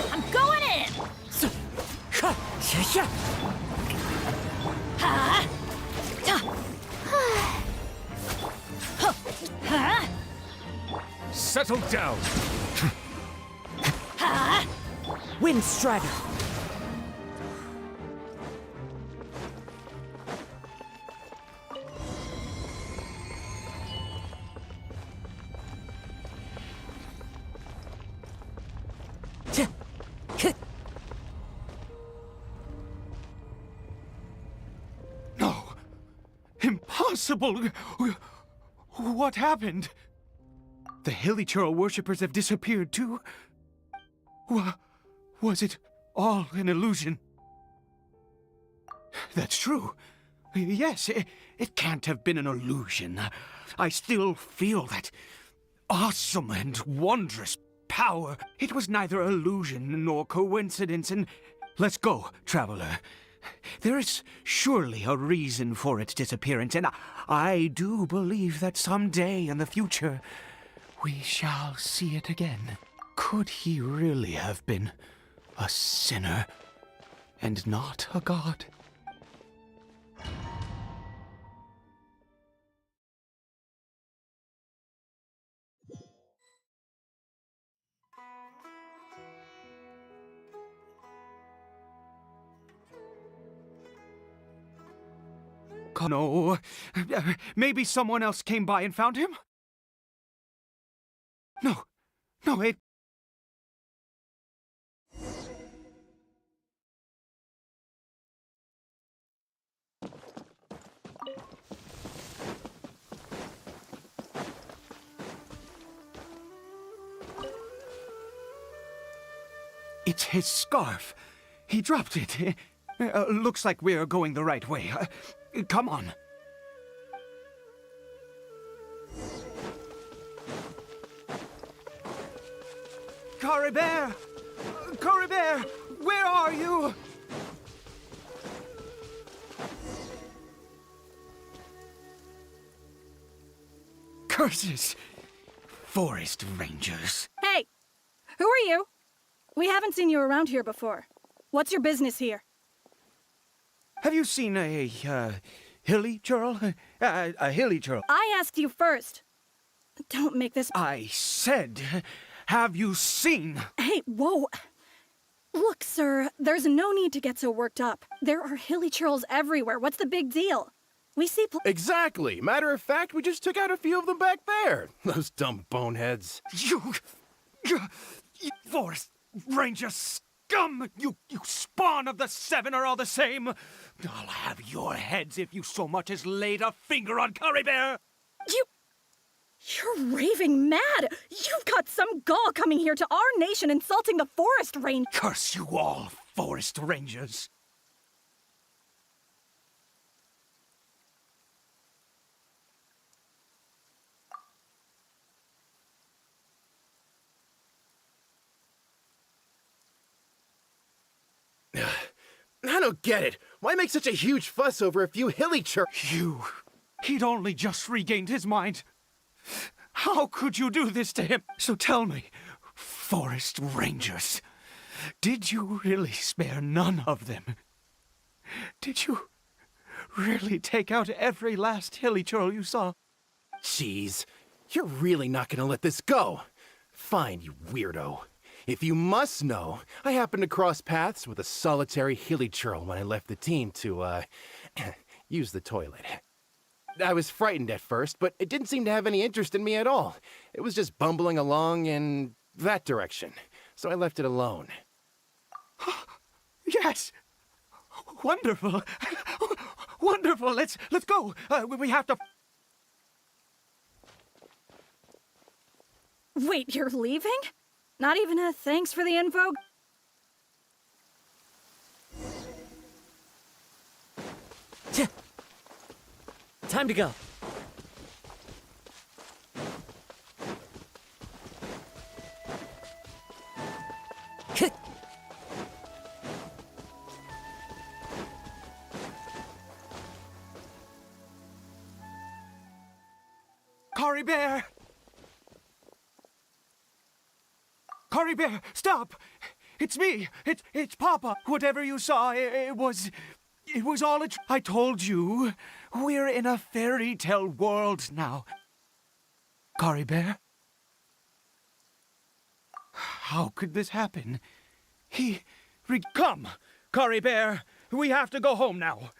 I'm going in! Ha! Ha! Settle down! Ha! Wind Strider! No! Impossible! What happened? The Hilly-Churl worshippers have disappeared too? Was it all an illusion? That's true. Yes, it can't have been an illusion. I still feel that awesome and wondrous power. It was neither illusion nor coincidence, and let's go, traveler. There is surely a reason for its disappearance, and I do believe that someday in the future we shall see it again. Could he really have been a sinner and not a god? No. Maybe someone else came by and found him? No, it... It's his scarf. He dropped it. Looks like we're going the right way. Come on. Caribert! Caribert! Where are you? Curses! Forest rangers. Hey! Who are you? We haven't seen you around here before. What's your business here? Have you seen a Hilly-Churl? A Hilly-Churl. I asked you first. Don't make this... I said, have you seen? Hey, whoa! Look, sir, there's no need to get so worked up. There are hilly churls everywhere. What's the big deal? We see Exactly. Matter of fact, we just took out a few of them back there. Those dumb boneheads. You forest ranger scum! You spawn of the Seven are all the same! I'll have your heads if you so much as laid a finger on Curry Bear! You're raving mad! You've got some gall coming here to our nation insulting the forest range! Curse you all, forest rangers! I don't get it. Why make such a huge fuss over a few hilly He'd only just regained his mind. How could you do this to him? So tell me, forest rangers, did you really spare none of them? Did you really take out every last hilly churl you saw? Jeez, you're really not gonna let this go. Fine, you weirdo. If you must know, I happened to cross paths with a solitary hilly churl when I left the team to, use the toilet. I was frightened at first, but it didn't seem to have any interest in me at all. It was just bumbling along in that direction, so I left it alone. Yes! Wonderful! Wonderful! Let's go! We have to... Wait, you're leaving? Not even a thanks for the info? Time to go. Curry Bear! Curry Bear, stop! It's me! It's Papa! Whatever you saw, it was all a I told you, we're in a fairy tale world now. Curry Bear? How could this happen? Come! Curry Bear, we have to go home now.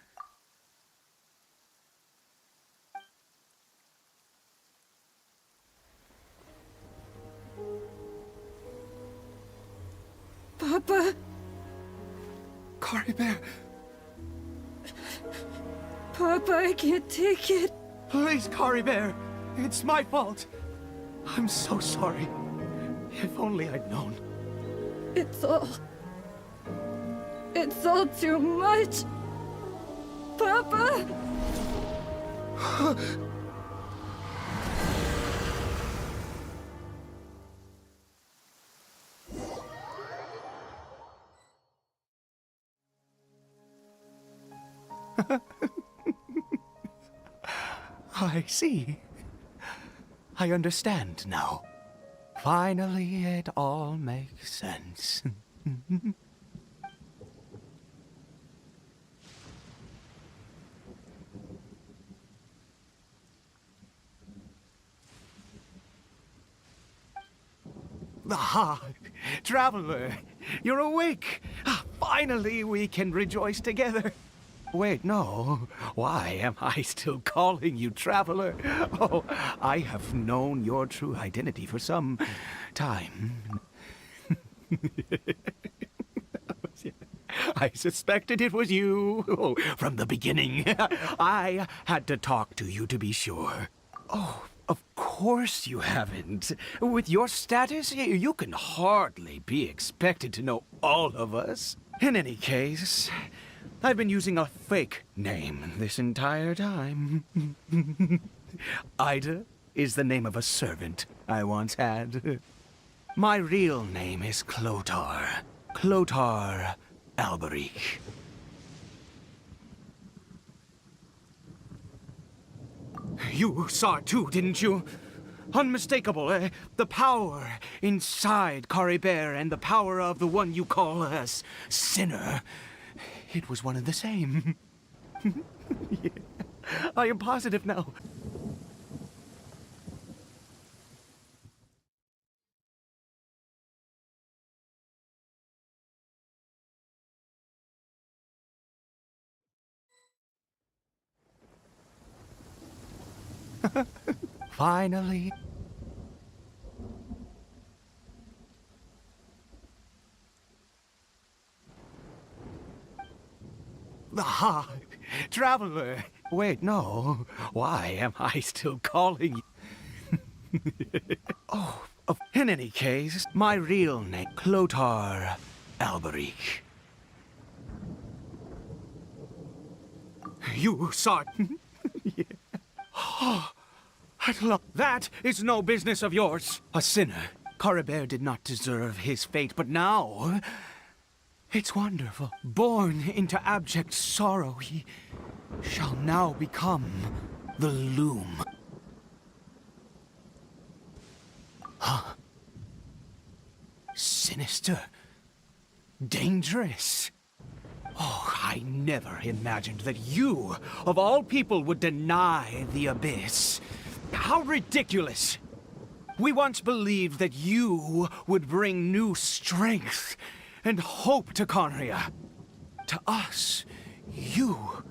Papa? Curry Bear. Papa, I can't take it. Please, Curry Bear. It's my fault. I'm so sorry. If only I'd known. It's all too much. Papa! I see. I understand now. Finally, it all makes sense. Ah, Traveler, you're awake. Finally, we can rejoice together. Wait, no. Why am I still calling you Traveler? Oh, I have known your true identity for some time. I suspected it was you from the beginning. I had to talk to you to be sure. Oh, of course you haven't. With your status, you can hardly be expected to know all of us. In any case, I've been using a fake name this entire time. Ida is the name of a servant I once had. My real name is Clotar. Clotar Alberic. You saw it too, didn't you? Unmistakable, the power inside Curry Bear and the power of the one you call a sinner. It was one and the same. Yeah, I am positive now. Finally. Ah, traveler. Wait, no. Why am I still calling you? In any case, my real name, Clotar Alberich. You saw it. Yeah. Oh, that is no business of yours. A sinner. Caribert did not deserve his fate, but now... It's wonderful. Born into abject sorrow, he shall now become the Loom. Huh? Sinister. Dangerous. Oh, I never imagined that you, of all people, would deny the Abyss. How ridiculous! We once believed that you would bring new strength and hope to Conria. To us, you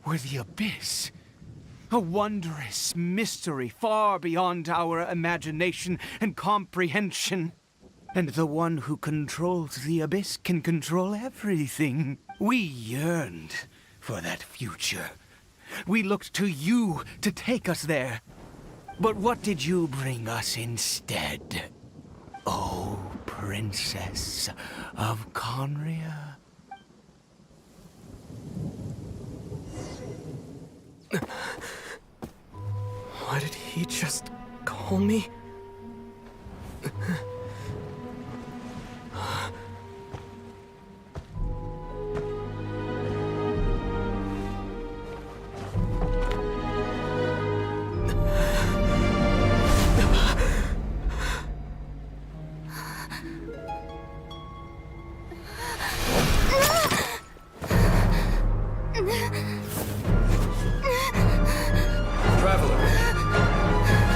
were the Abyss. A wondrous mystery far beyond our imagination and comprehension. And the one who controls the Abyss can control everything. We yearned for that future. We looked to you to take us there. But what did you bring us instead? Oh, Princess of Conria. Why did he just call me? Traveler!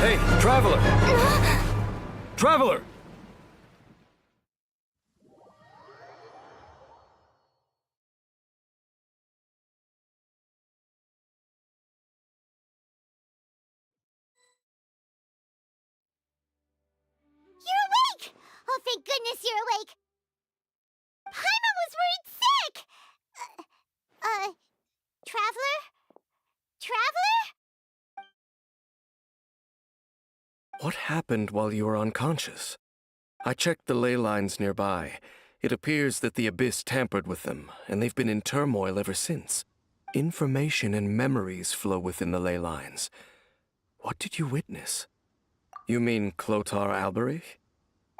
Hey, Traveler! Traveler! You're awake! Oh, thank goodness you're awake! Paimon was worried sick! Traveler? Traveler? What happened while you were unconscious? I checked the ley lines nearby. It appears that the Abyss tampered with them, and they've been in turmoil ever since. Information and memories flow within the ley lines. What did you witness? You mean Clotar Alberich?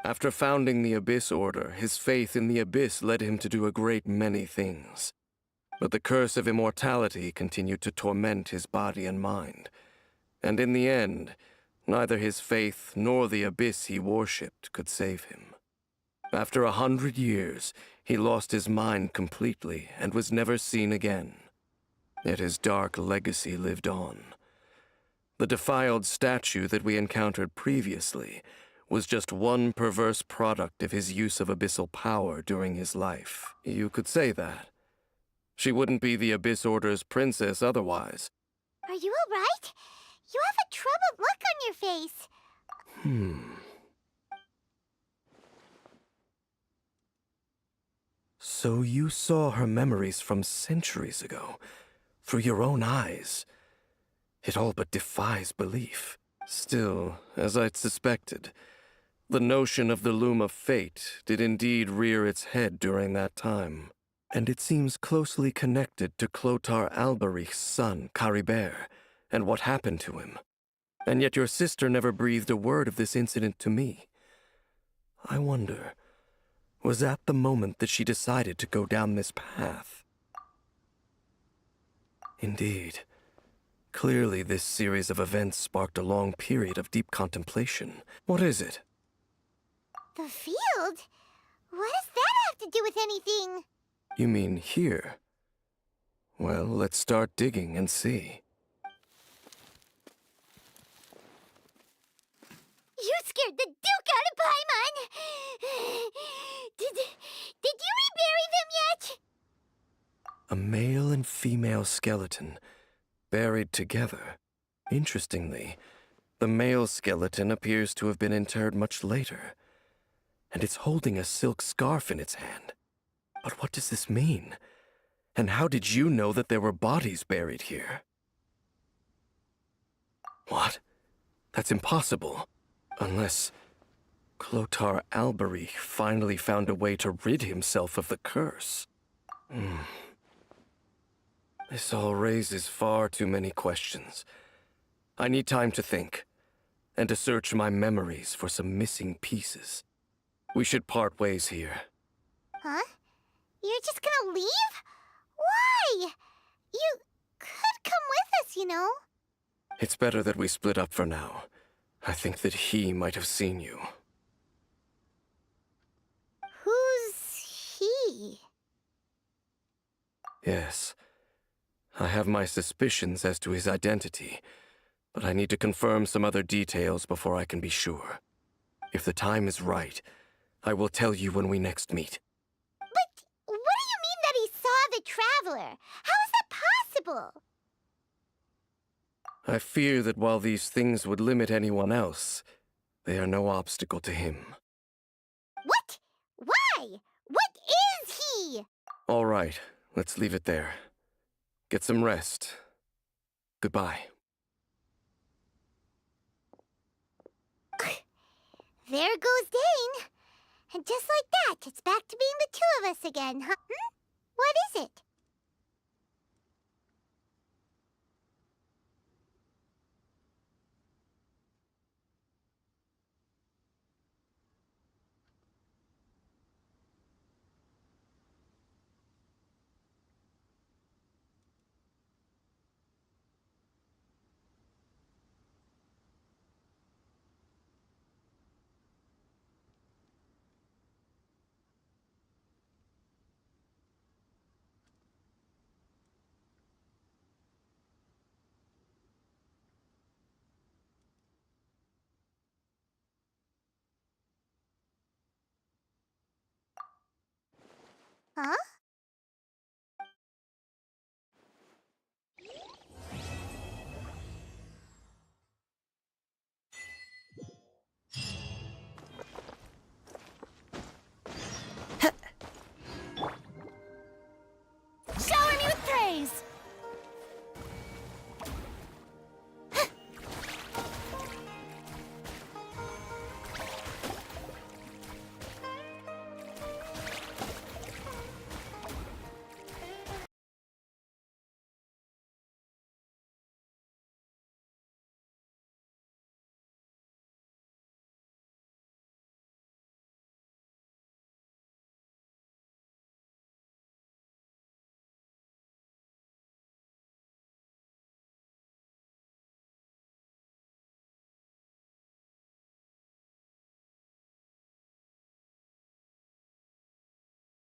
After founding the Abyss Order, his faith in the Abyss led him to do a great many things. But the curse of immortality continued to torment his body and mind. And in the end, neither his faith nor the Abyss he worshipped could save him. After 100 years, he lost his mind completely and was never seen again. Yet his dark legacy lived on. The defiled statue that we encountered previously was just one perverse product of his use of abyssal power during his life. You could say that. She wouldn't be the Abyss Order's princess otherwise. Are you alright? You have a troubled look on your face. So you saw her memories from centuries ago, through your own eyes. It all but defies belief. Still, as I'd suspected, the notion of the Loom of Fate did indeed rear its head during that time. And it seems closely connected to Clotar Alberich's son, Caribert, and what happened to him. And yet your sister never breathed a word of this incident to me. I wonder, was that the moment that she decided to go down this path? Indeed. Clearly this series of events sparked a long period of deep contemplation. What is it? The field? What does that have to do with anything? You mean here? Well, let's start digging and see. You scared the Duke out of Paimon! Did you rebury them yet? A male and female skeleton, buried together. Interestingly, the male skeleton appears to have been interred much later, and it's holding a silk scarf in its hand. But what does this mean? And how did you know that there were bodies buried here? What? That's impossible. Unless Clotar Albery finally found a way to rid himself of the curse. This all raises far too many questions. I need time to think, and to search my memories for some missing pieces. We should part ways here. Huh? You're just gonna leave? Why? You could come with us, you know. It's better that we split up for now. I think that he might have seen you. Who's he? Yes. I have my suspicions as to his identity, but I need to confirm some other details before I can be sure. If the time is right, I will tell you when we next meet. But what do you mean that he saw the Traveler? How is that possible? I fear that while these things would limit anyone else, they are no obstacle to him. What? Why? What is he? All right, let's leave it there. Get some rest. Goodbye. There goes Dane. And just like that, it's back to being the two of us again, huh? What is it? Huh?